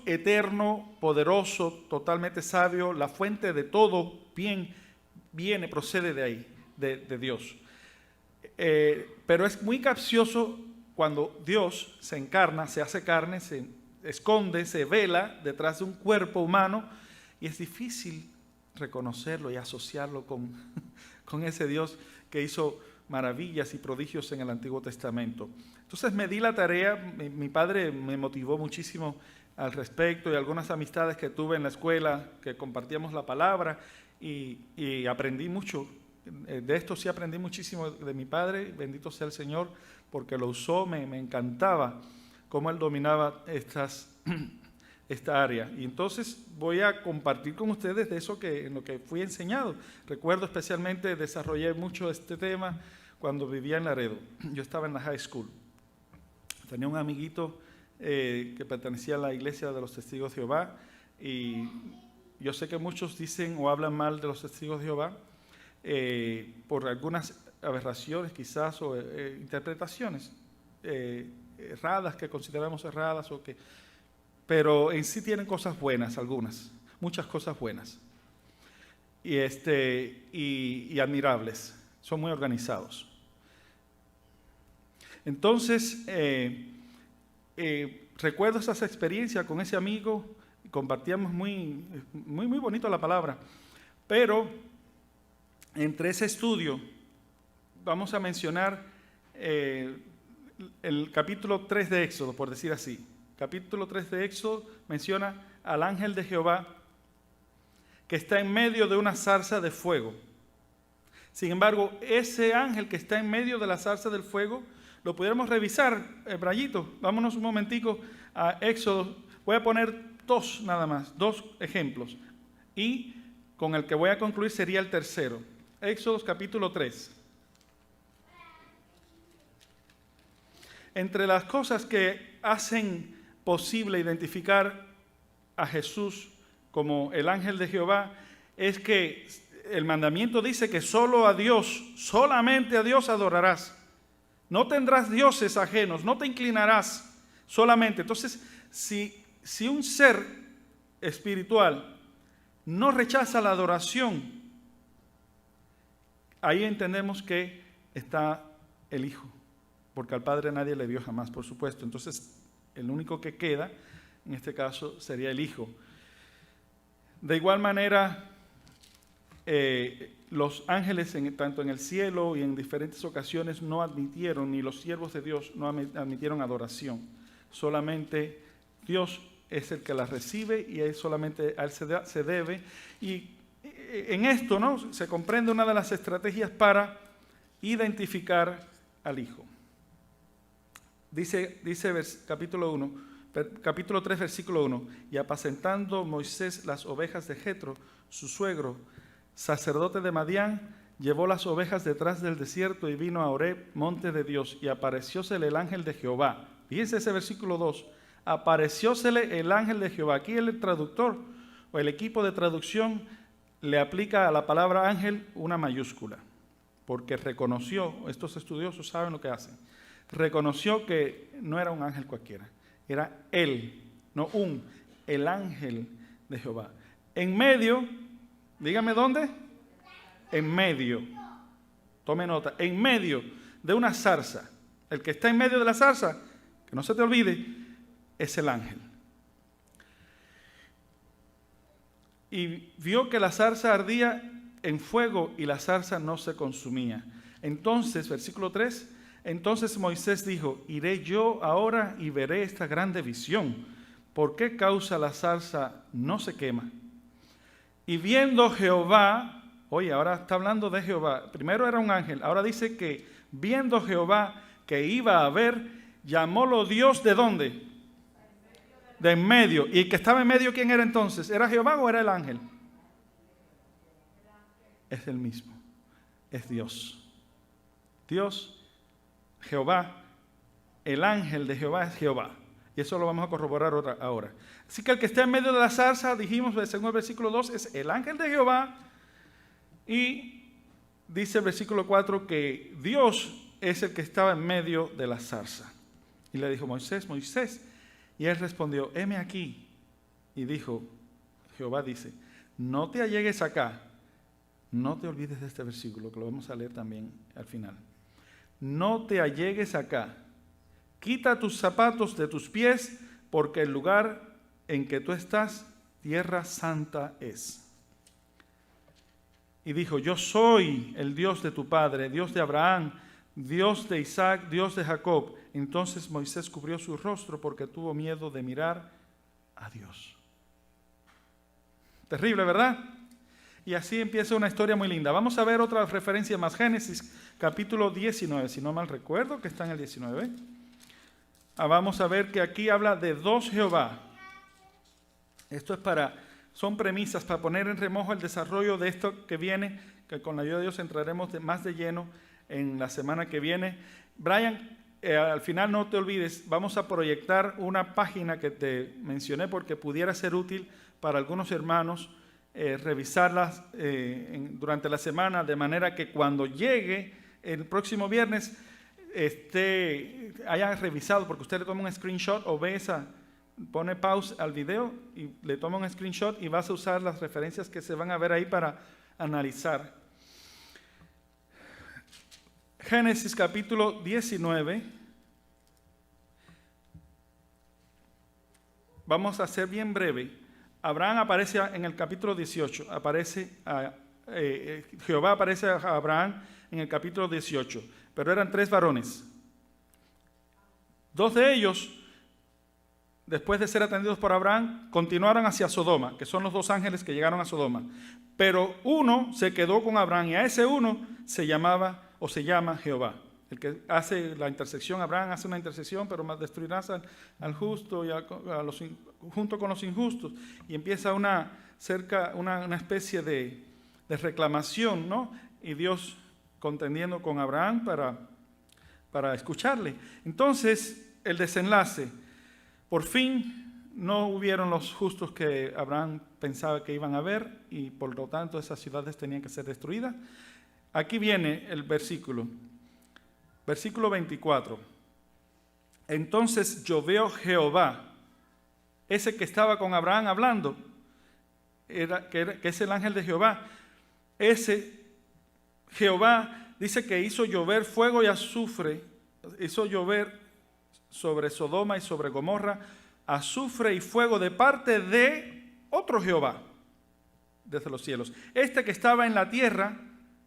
eterno, poderoso, totalmente sabio, la fuente de todo bien procede de ahí, de Dios. Pero es muy capcioso cuando Dios se encarna, se hace carne, se esconde, se vela detrás de un cuerpo humano, y es difícil reconocerlo y asociarlo con ese Dios que hizo maravillas y prodigios en el Antiguo Testamento. Entonces me di la tarea, mi padre me motivó muchísimo al respecto, y algunas amistades que tuve en la escuela que compartíamos la palabra, y aprendí mucho. De esto sí aprendí muchísimo de mi padre, bendito sea el Señor, porque lo usó, me encantaba cómo él dominaba esta área. Y entonces voy a compartir con ustedes de eso en lo que fui enseñado. Recuerdo especialmente, desarrollé mucho este tema cuando vivía en Laredo. Yo estaba en la high school. Tenía un amiguito que pertenecía a la iglesia de los Testigos de Jehová, y yo sé que muchos dicen o hablan mal de los Testigos de Jehová por algunas aberraciones quizás o interpretaciones erradas, que consideramos erradas, pero en sí tienen cosas buenas, algunas, muchas cosas buenas y admirables. Son muy organizados. Entonces recuerdo esas experiencias con ese amigo, y compartíamos muy bonito la palabra, pero entre ese estudio vamos a mencionar el capítulo 3 de Éxodo, por decir así. capítulo 3 de Éxodo menciona al ángel de Jehová que está en medio de una zarza de fuego. Sin embargo, ese ángel que está en medio de la zarza del fuego, lo pudiéramos revisar, Brayito. Vámonos un momentico a Éxodo. Voy a poner dos nada más, dos ejemplos. Y con el que voy a concluir sería el tercero. Éxodo capítulo 3. Entre las cosas que hacen posible identificar a Jesús como el ángel de Jehová es que el mandamiento dice que solo a Dios, solamente a Dios adorarás. No tendrás dioses ajenos, no te inclinarás solamente. Entonces, si un ser espiritual no rechaza la adoración, ahí entendemos que está el Hijo, porque al Padre nadie le vio jamás, por supuesto. Entonces, el único que queda, en este caso, sería el Hijo. De igual manera, los ángeles, tanto en el cielo y en diferentes ocasiones, no admitieron, ni los siervos de Dios no admitieron adoración. Solamente Dios es el que la recibe y él solamente a él se debe. Y en esto, ¿no?, se comprende una de las estrategias para identificar al Hijo. Dice capítulo 3, versículo 1, y apacentando Moisés las ovejas de Jetro, su suegro, sacerdote de Madián, llevó las ovejas detrás del desierto y vino a Horeb, monte de Dios, y apareciósele el ángel de Jehová. Fíjense ese versículo 2, apareciósele el ángel de Jehová. Aquí el traductor o el equipo de traducción le aplica a la palabra ángel una mayúscula, porque reconoció, estos estudiosos saben lo que hacen, reconoció que no era un ángel cualquiera, era él, no el ángel de Jehová. En medio, dígame dónde, en medio, tome nota, en medio de una zarza. El que está en medio de la zarza, que no se te olvide, es el ángel. Y vio que la zarza ardía en fuego y la zarza no se consumía. Entonces, versículo 3, entonces Moisés dijo, iré yo ahora y veré esta grande visión. ¿Por qué causa la zarza no se quema? Y viendo Jehová, oye, ahora está hablando de Jehová, primero era un ángel, ahora dice que viendo Jehová que iba a ver, llamólo Dios ¿de dónde? De en medio. ¿Y el que estaba en medio quién era entonces? ¿Era Jehová o era el ángel? Es el mismo, es Dios. Dios, Jehová, el ángel de Jehová es Jehová. Y eso lo vamos a corroborar ahora. Así que el que está en medio de la zarza, dijimos según el versículo 2, es el ángel de Jehová. Y dice el versículo 4 que Dios es el que estaba en medio de la zarza. Y le dijo, Moisés, Moisés. Y él respondió, heme aquí. Y dijo, Jehová dice, no te allegues acá. No te olvides de este versículo, que lo vamos a leer también al final. No te allegues acá. Quita tus zapatos de tus pies, porque el lugar en que tú estás, tierra santa es. Y dijo, yo soy el Dios de tu padre, Dios de Abraham, Dios de Isaac, Dios de Jacob. Entonces Moisés cubrió su rostro porque tuvo miedo de mirar a Dios. Terrible, ¿verdad? Y así empieza una historia muy linda. Vamos a ver otra referencia más. Génesis capítulo 19, si no mal recuerdo, que está en el 19. Vamos a ver que aquí habla de dos Jehová. Esto es son premisas para poner en remojo el desarrollo de esto que viene, que con la ayuda de Dios entraremos más de lleno en la semana que viene. Brian, al final no te olvides, vamos a proyectar una página que te mencioné porque pudiera ser útil para algunos hermanos revisarlas durante la semana, de manera que cuando llegue el próximo viernes haya revisado, porque usted le toma un screenshot o pone pause al video y le toma un screenshot y vas a usar las referencias que se van a ver ahí para analizar. Génesis capítulo 19. Vamos a ser bien breve. Abraham aparece en el capítulo 18. Jehová aparece a Abraham en el capítulo 18. Pero eran 3 varones. 2 de ellos después de ser atendidos por Abraham, continuaron hacia Sodoma, que son los 2 ángeles que llegaron a Sodoma. Pero uno se quedó con Abraham y a ese uno se llama Jehová. El que hace la intersección, Abraham hace una intersección, pero destruirás al justo y junto con los injustos. Y empieza una especie de reclamación, ¿no? Y Dios contendiendo con Abraham para escucharle. Entonces, el desenlace, por fin no hubieron los justos que Abraham pensaba que iban a haber y por lo tanto esas ciudades tenían que ser destruidas. Aquí viene el versículo 24. Entonces yo veo Jehová, ese que estaba con Abraham hablando, que es el ángel de Jehová. Ese Jehová dice que hizo llover fuego y azufre, hizo llover sobre Sodoma y sobre Gomorra, azufre y fuego de parte de otro Jehová, desde los cielos. Este que estaba en la tierra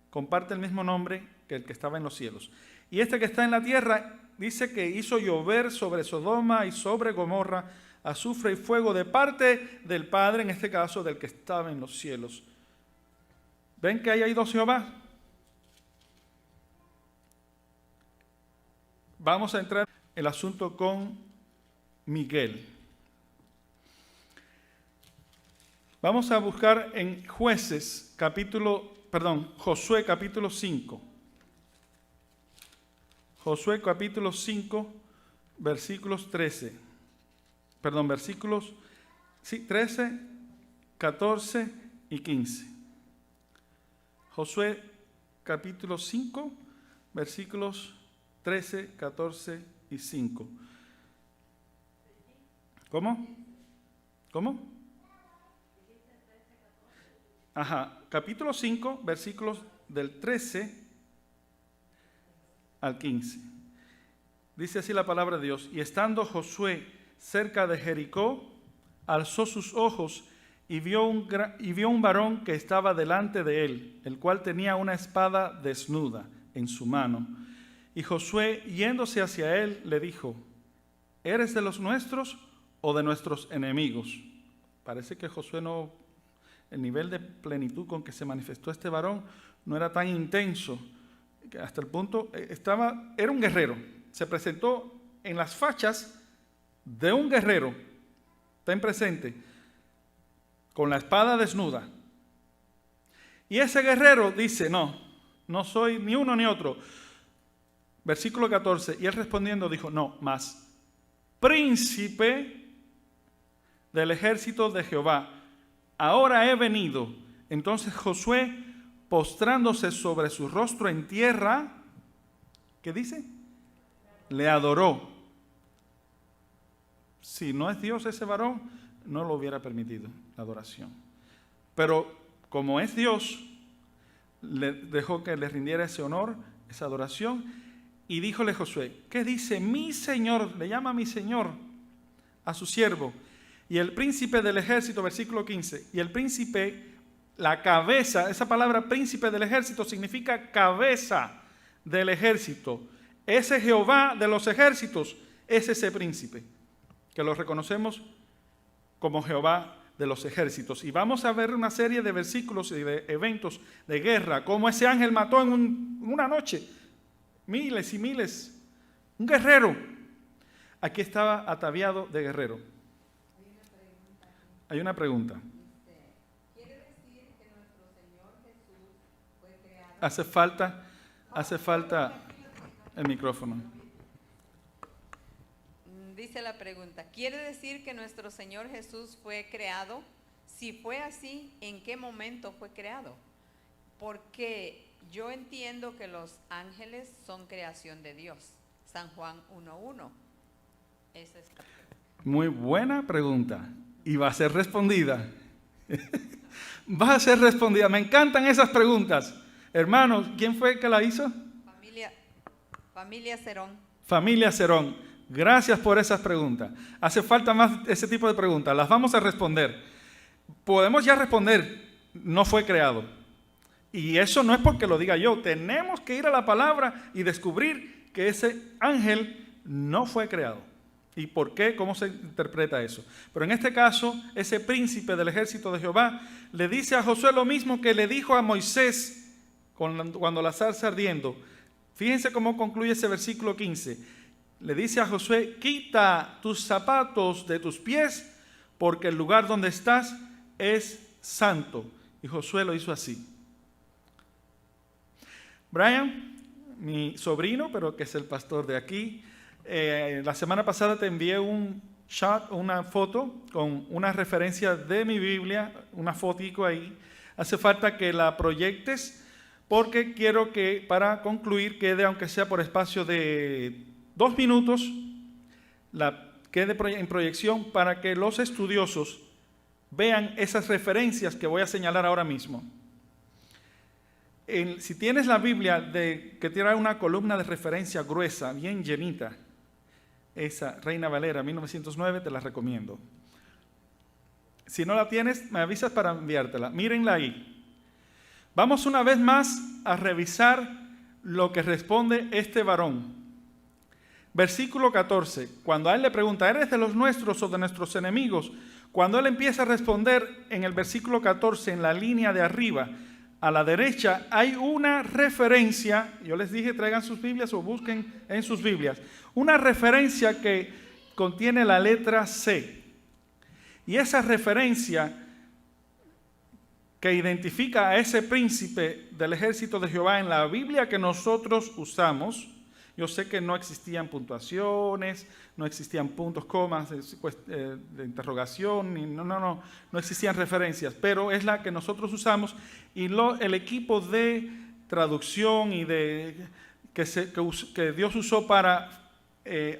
comparte el mismo nombre que el que estaba en los cielos. Y este que está en la tierra dice que hizo llover sobre Sodoma y sobre Gomorra azufre y fuego de parte del Padre, en este caso del que estaba en los cielos. ¿Ven que ahí hay 2 Jehová? Vamos a entrar en el asunto con Miguel. Vamos a buscar en Josué capítulo 5. Josué capítulo 5, versículos 13, 14 y 15. Josué capítulo 5, versículos 13, 14 y 5. ¿Cómo? Capítulo 5, versículos del 13 al 15. Dice así la palabra de Dios: y estando Josué cerca de Jericó, alzó sus ojos y vio un varón que estaba delante de él, el cual tenía una espada desnuda en su mano. Y Josué, yéndose hacia él, le dijo: ¿eres de los nuestros o de nuestros enemigos? Parece que Josué el nivel de plenitud con que se manifestó este varón no era tan intenso, que hasta el punto era un guerrero. Se presentó en las fachas de un guerrero. Ten presente, con la espada desnuda. Y ese guerrero dice: no soy ni uno ni otro. Versículo 14, y él respondiendo dijo: no, mas príncipe del ejército de Jehová, ahora he venido. Entonces Josué, postrándose sobre su rostro en tierra, ¿qué dice? Le adoró. Si no es Dios ese varón, no lo hubiera permitido la adoración. Pero como es Dios, le dejó que le rindiera ese honor, esa adoración. Y díjole Josué: ¿qué dice mi Señor? Le llama mi Señor a su siervo. Y el príncipe del ejército, versículo 15, y el príncipe, la cabeza, esa palabra príncipe del ejército significa cabeza del ejército. Ese Jehová de los ejércitos es ese príncipe, que lo reconocemos como Jehová de los ejércitos. Y vamos a ver una serie de versículos y de eventos de guerra, como ese ángel mató en una noche miles y miles, un guerrero. Aquí estaba ataviado de guerrero. Hay una pregunta. ¿Quiere decir que nuestro Señor Jesús fue creado? Hace falta el micrófono. Dice la pregunta: ¿quiere decir que nuestro Señor Jesús fue creado? Si fue así, ¿en qué momento fue creado? Porque yo entiendo que los ángeles son creación de Dios. San Juan 1:1. Esa es la pregunta. Muy buena pregunta. Y va a ser respondida. Va a ser respondida. Me encantan esas preguntas. Hermanos, ¿quién fue que la hizo? Familia Cerón. Familia Cerón. Gracias por esas preguntas. Hace falta más ese tipo de preguntas. Las vamos a responder. Podemos ya responder: no fue creado. Y eso no es porque lo diga yo. Tenemos que ir a la palabra y descubrir que ese ángel no fue creado. ¿Y por qué? ¿Cómo se interpreta eso? Pero en este caso, ese príncipe del ejército de Jehová le dice a Josué lo mismo que le dijo a Moisés cuando la zarza ardiendo. Fíjense cómo concluye ese versículo 15. Le dice a Josué, quita tus zapatos de tus pies, porque el lugar donde estás es santo. Y Josué lo hizo así. Brian, mi sobrino, pero que es el pastor de aquí, la semana pasada te envié un shot, una foto con una referencia de mi Biblia, una fotico ahí. Hace falta que la proyectes porque quiero que para concluir quede, aunque sea por espacio de 2 minutos, quede en proyección para que los estudiosos vean esas referencias que voy a señalar ahora mismo. Si tienes la Biblia que tiene una columna de referencia gruesa, bien llenita, esa Reina Valera 1909, te la recomiendo. Si no la tienes, me avisas para enviártela. Mírenla ahí. Vamos una vez más a revisar lo que responde este varón. Versículo 14. Cuando a él le pregunta, ¿eres de los nuestros o de nuestros enemigos? Cuando él empieza a responder en el versículo 14, en la línea de arriba, a la derecha hay una referencia, yo les dije traigan sus Biblias o busquen en sus Biblias, una referencia que contiene la letra C. Y esa referencia que identifica a ese príncipe del ejército de Jehová en la Biblia que nosotros usamos, yo sé que no existían puntuaciones, no existían puntos, comas de interrogación, no existían referencias, pero es la que nosotros usamos y el equipo de traducción y que Dios usó para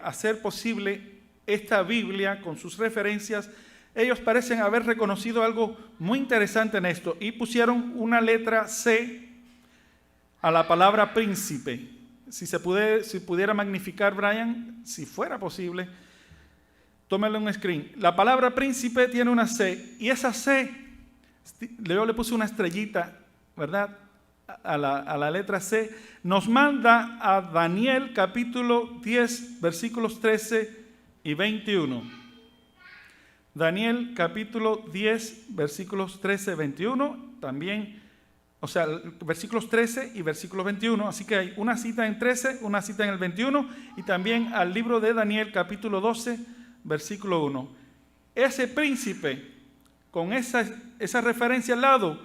hacer posible esta Biblia con sus referencias, ellos parecen haber reconocido algo muy interesante en esto y pusieron una letra C a la palabra príncipe. Si pudiera magnificar, Brian, si fuera posible, tómale un screen. La palabra príncipe tiene una C, y esa C, yo le puse una estrellita, ¿verdad? A la letra C, nos manda a Daniel capítulo 10, versículos 13 y 21. Daniel capítulo 10, versículos 13 y 21, también. O sea, versículos 13 y versículos 21. Así que hay una cita en 13, una cita en el 21 y también al libro de Daniel capítulo 12, versículo 1. Ese príncipe, con esa referencia al lado,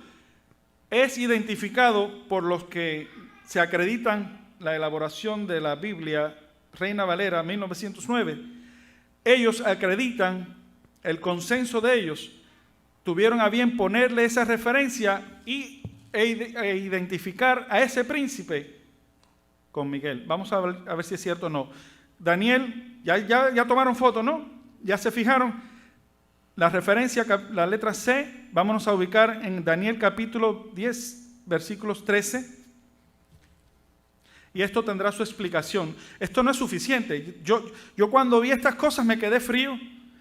es identificado por los que se acreditan la elaboración de la Biblia Reina Valera 1909. Ellos acreditan, el consenso de ellos, tuvieron a bien ponerle esa referencia e identificar a ese príncipe con Miguel. Vamos a ver si es cierto o no. Daniel, ya tomaron foto, ¿no? Ya se fijaron. La referencia, la letra C, vámonos a ubicar en Daniel capítulo 10, versículos 13. Y esto tendrá su explicación. Esto no es suficiente. Yo cuando vi estas cosas me quedé frío.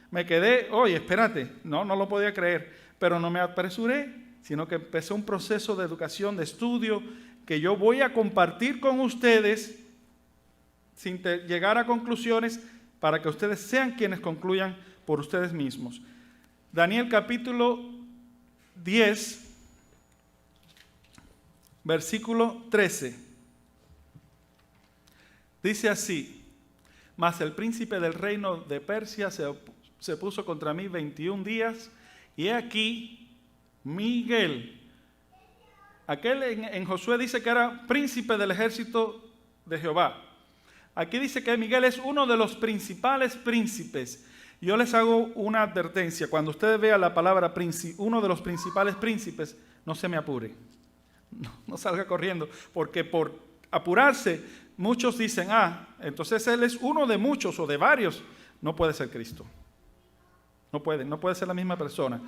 Me quedé, oye, espérate, no lo podía creer. Pero no me apresuré, sino que empecé un proceso de educación, de estudio, que yo voy a compartir con ustedes sin llegar a conclusiones para que ustedes sean quienes concluyan por ustedes mismos. Daniel capítulo 10, versículo 13. Dice así, mas el príncipe del reino de Persia se puso contra mí 21 días, y he aquí Miguel, aquel en Josué dice que era príncipe del ejército de Jehová. Aquí dice que Miguel es uno de los principales príncipes. Yo les hago una advertencia. Cuando ustedes vean la palabra uno de los principales príncipes, no se me apure. No salga corriendo, porque por apurarse, muchos dicen, entonces él es uno de muchos o de varios. No puede ser Cristo. No puede ser la misma persona.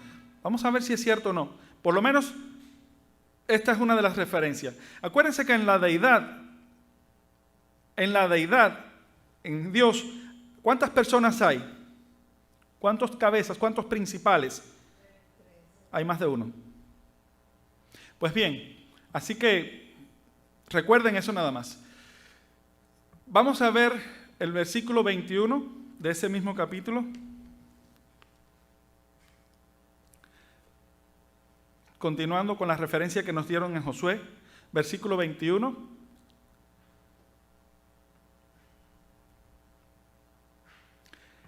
Vamos a ver si es cierto o no. Por lo menos, esta es una de las referencias. Acuérdense que en la deidad, en Dios, ¿cuántas personas hay? ¿Cuántos cabezas? ¿Cuántos principales? Hay más de uno. Pues bien, así que recuerden eso nada más. Vamos a ver el versículo 21. de ese mismo capítulo. Continuando con la referencia que nos dieron en Josué, versículo 21.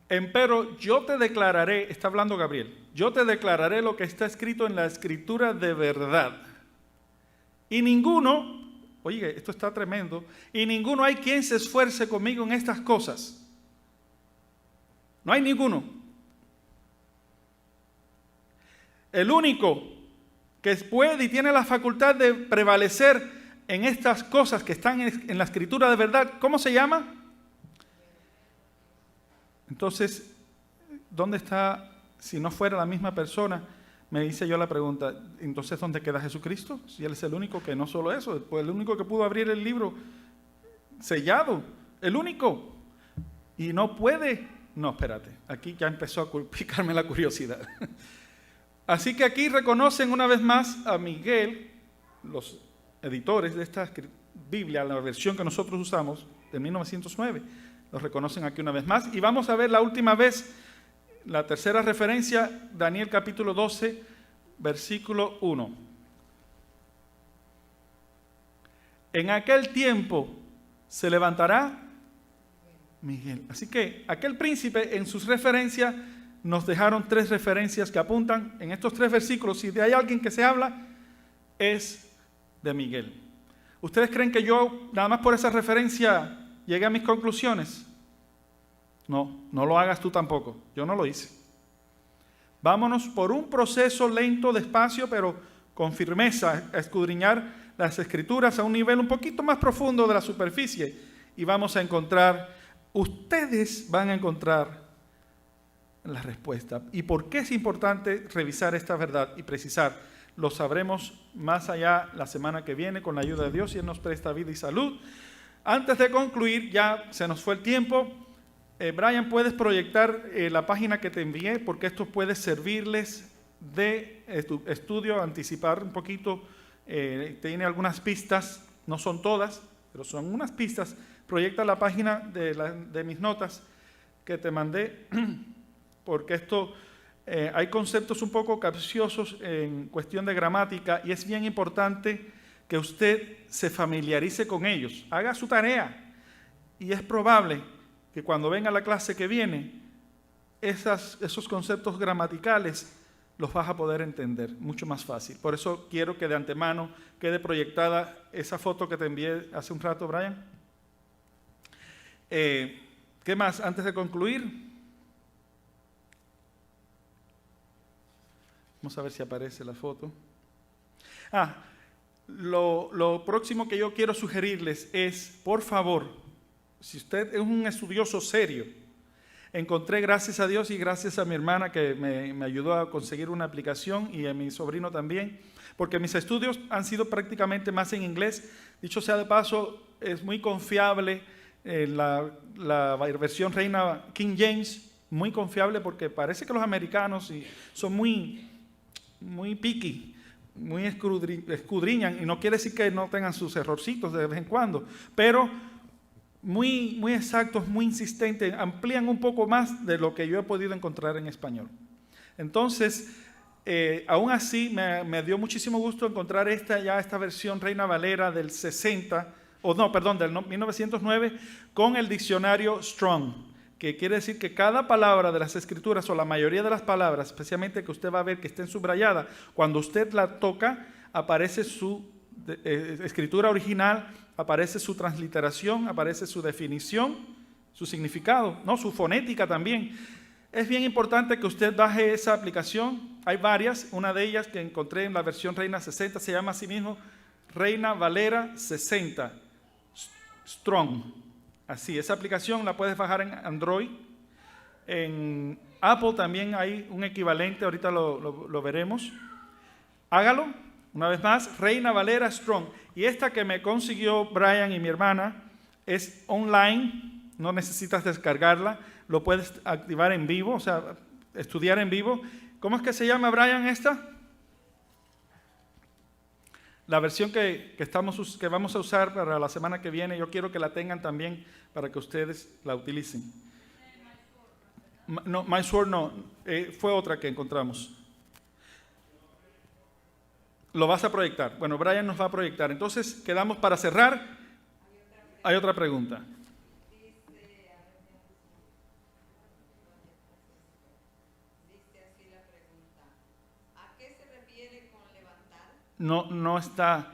Empero yo te declararé, está hablando Gabriel, yo te declararé lo que está escrito en la escritura de verdad. Y ninguno, oye, esto está tremendo, y ninguno hay quien se esfuerce conmigo en estas cosas. No hay ninguno. El único que puede y tiene la facultad de prevalecer en estas cosas que están en la escritura de verdad, ¿cómo se llama? Entonces, ¿dónde está? Si no fuera la misma persona, me hice yo la pregunta, entonces ¿dónde queda Jesucristo? Si Él es el único que no solo eso, pues el único que pudo abrir el libro sellado, el único. Y no puede, no, espérate, aquí ya empezó a picarme la curiosidad. Así que aquí reconocen una vez más a Miguel, los editores de esta Biblia, la versión que nosotros usamos, de 1909, los reconocen aquí una vez más. Y vamos a ver la última vez, la tercera referencia, Daniel capítulo 12, versículo 1. En aquel tiempo se levantará Miguel. Así que aquel príncipe en sus referencias nos dejaron 3 referencias que apuntan en estos 3 versículos. Si de hay alguien que se habla, es de Miguel. ¿Ustedes creen que yo, nada más por esa referencia, llegué a mis conclusiones? No, no lo hagas tú tampoco. Yo no lo hice. Vámonos por un proceso lento, despacio, pero con firmeza, a escudriñar las Escrituras a un nivel un poquito más profundo de la superficie. Y vamos a encontrar, ustedes van a encontrar la respuesta. ¿Y por qué es importante revisar esta verdad y precisar? Lo sabremos más allá la semana que viene con la ayuda de Dios y Él nos presta vida y salud. Antes de concluir, ya se nos fue el tiempo. Brian, ¿puedes proyectar la página que te envié? Porque esto puede servirles de estudio, anticipar un poquito. Tiene algunas pistas, no son todas, pero son unas pistas. Proyecta la página de mis notas que te mandé, porque esto hay conceptos un poco capciosos en cuestión de gramática y es bien importante que usted se familiarice con ellos, haga su tarea y es probable que cuando venga la clase que viene, esos conceptos gramaticales los vas a poder entender mucho más fácil. Por eso quiero que de antemano quede proyectada esa foto que te envié hace un rato, Brian. ¿Qué más antes de concluir? Vamos a ver si aparece la foto. Lo próximo que yo quiero sugerirles es, por favor, si usted es un estudioso serio, encontré, gracias a Dios y gracias a mi hermana que me ayudó a conseguir una aplicación y a mi sobrino también, porque mis estudios han sido prácticamente más en inglés. Dicho sea de paso, es muy confiable la versión Reina King James, muy confiable porque parece que los americanos son muy picky, muy escudriñan, y no quiere decir que no tengan sus errorcitos de vez en cuando, pero muy exactos, muy insistentes, amplían un poco más de lo que yo he podido encontrar en español. Entonces, aún así, me dio muchísimo gusto encontrar esta versión Reina Valera del 1909, con el diccionario Strong, que quiere decir que cada palabra de las Escrituras, o la mayoría de las palabras, especialmente que usted va a ver que estén subrayadas, cuando usted la toca, aparece su escritura original, aparece su transliteración, aparece su definición, su significado, ¿no? Su fonética también. Es bien importante que usted baje esa aplicación. Hay varias, una de ellas que encontré en la versión Reina 60, se llama así mismo Reina Valera 60, Strong. Así, esa aplicación la puedes bajar en Android. En Apple también hay un equivalente, ahorita lo veremos. Hágalo, una vez más, Reina Valera Strong. Y esta que me consiguió Brian y mi hermana es online, no necesitas descargarla, lo puedes activar en vivo, o sea, estudiar en vivo. ¿Cómo es que se llama, Brian, esta? La versión que vamos a usar para la semana que viene, yo quiero que la tengan también para que ustedes la utilicen. No, My Sword no, fue otra que encontramos. Lo vas a proyectar. Bueno, Brian nos va a proyectar. Entonces, quedamos para cerrar. Hay otra pregunta. No está.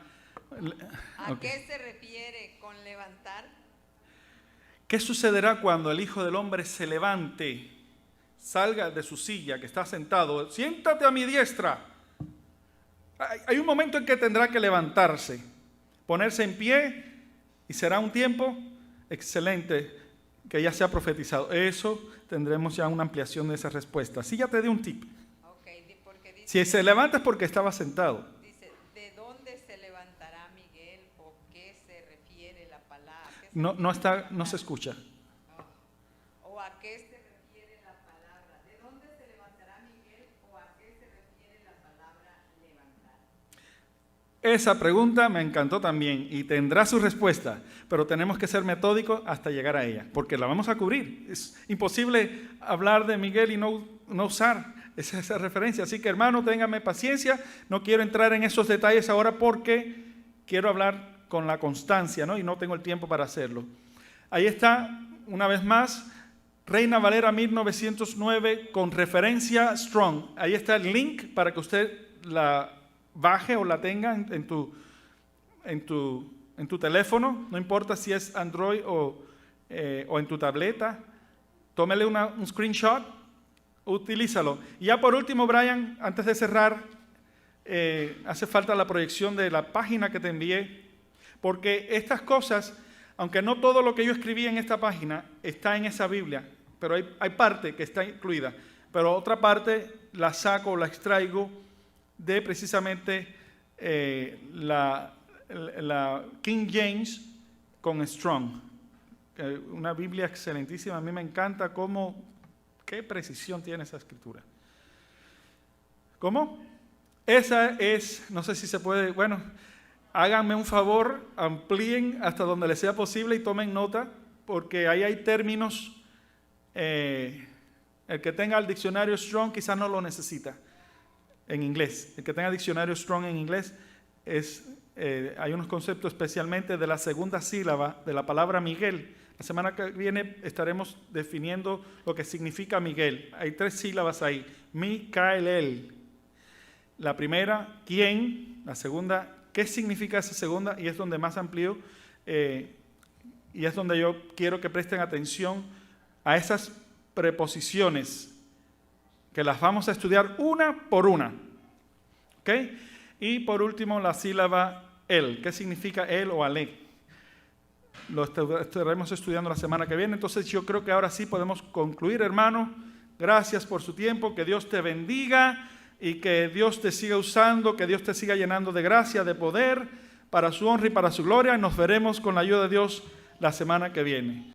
¿A qué se refiere con levantar? ¿Qué sucederá cuando el Hijo del Hombre se levante, salga de su silla que está sentado? Siéntate a mi diestra. Hay un momento en que tendrá que levantarse, ponerse en pie, y será un tiempo excelente que ya se ha profetizado. Eso tendremos ya una ampliación de esa respuesta. Sí, ya te di un tip. Okay, porque dice, si se levanta es porque estaba sentado. Dice, ¿de dónde se levantará Miguel o qué se refiere la palabra? No se escucha. ¿O a qué se refiere la palabra? ¿De dónde se levantará Miguel o a qué se refiere la palabra levantar? Esa pregunta me encantó también y tendrá su respuesta, pero tenemos que ser metódicos hasta llegar a ella, porque la vamos a cubrir. Es imposible hablar de Miguel y no usar esa referencia. Así que, hermano, téngame paciencia. No quiero entrar en esos detalles ahora porque quiero hablar con la constancia, ¿no? Y no tengo el tiempo para hacerlo. Ahí está, una vez más, Reina Valera 1909 con referencia Strong. Ahí está el link para que usted la baje o la tenga en tu teléfono, no importa si es Android o en tu tableta. Tómele un screenshot, utilízalo. Y ya por último, Brian, antes de cerrar, hace falta la proyección de la página que te envié, porque estas cosas, aunque no todo lo que yo escribí en esta página está en esa Biblia, pero hay parte que está incluida, pero otra parte la saco, la extraigo de precisamente la King James con Strong, una Biblia excelentísima. A mí me encanta qué precisión tiene esa escritura. ¿Cómo? Esa es, no sé si se puede, bueno, háganme un favor, amplíen hasta donde les sea posible y tomen nota, porque ahí hay términos, el que tenga el diccionario Strong quizás no lo necesita en inglés. El que tenga diccionario Strong en inglés hay unos conceptos especialmente de la segunda sílaba de la palabra Miguel. La semana que viene estaremos definiendo lo que significa Miguel. Hay 3 sílabas ahí. Micael. La primera, ¿quién? La segunda, ¿qué significa esa segunda? Y es donde más amplío, y es donde yo quiero que presten atención a esas preposiciones, que las vamos a estudiar una por una. ¿Ok? Y por último, la sílaba el. ¿Qué significa el o ale? Lo estaremos estudiando la semana que viene. Entonces yo creo que ahora sí podemos concluir, hermano. Gracias por su tiempo. Que Dios te bendiga y que Dios te siga usando, que Dios te siga llenando de gracia, de poder, para su honra y para su gloria. Nos veremos con la ayuda de Dios la semana que viene.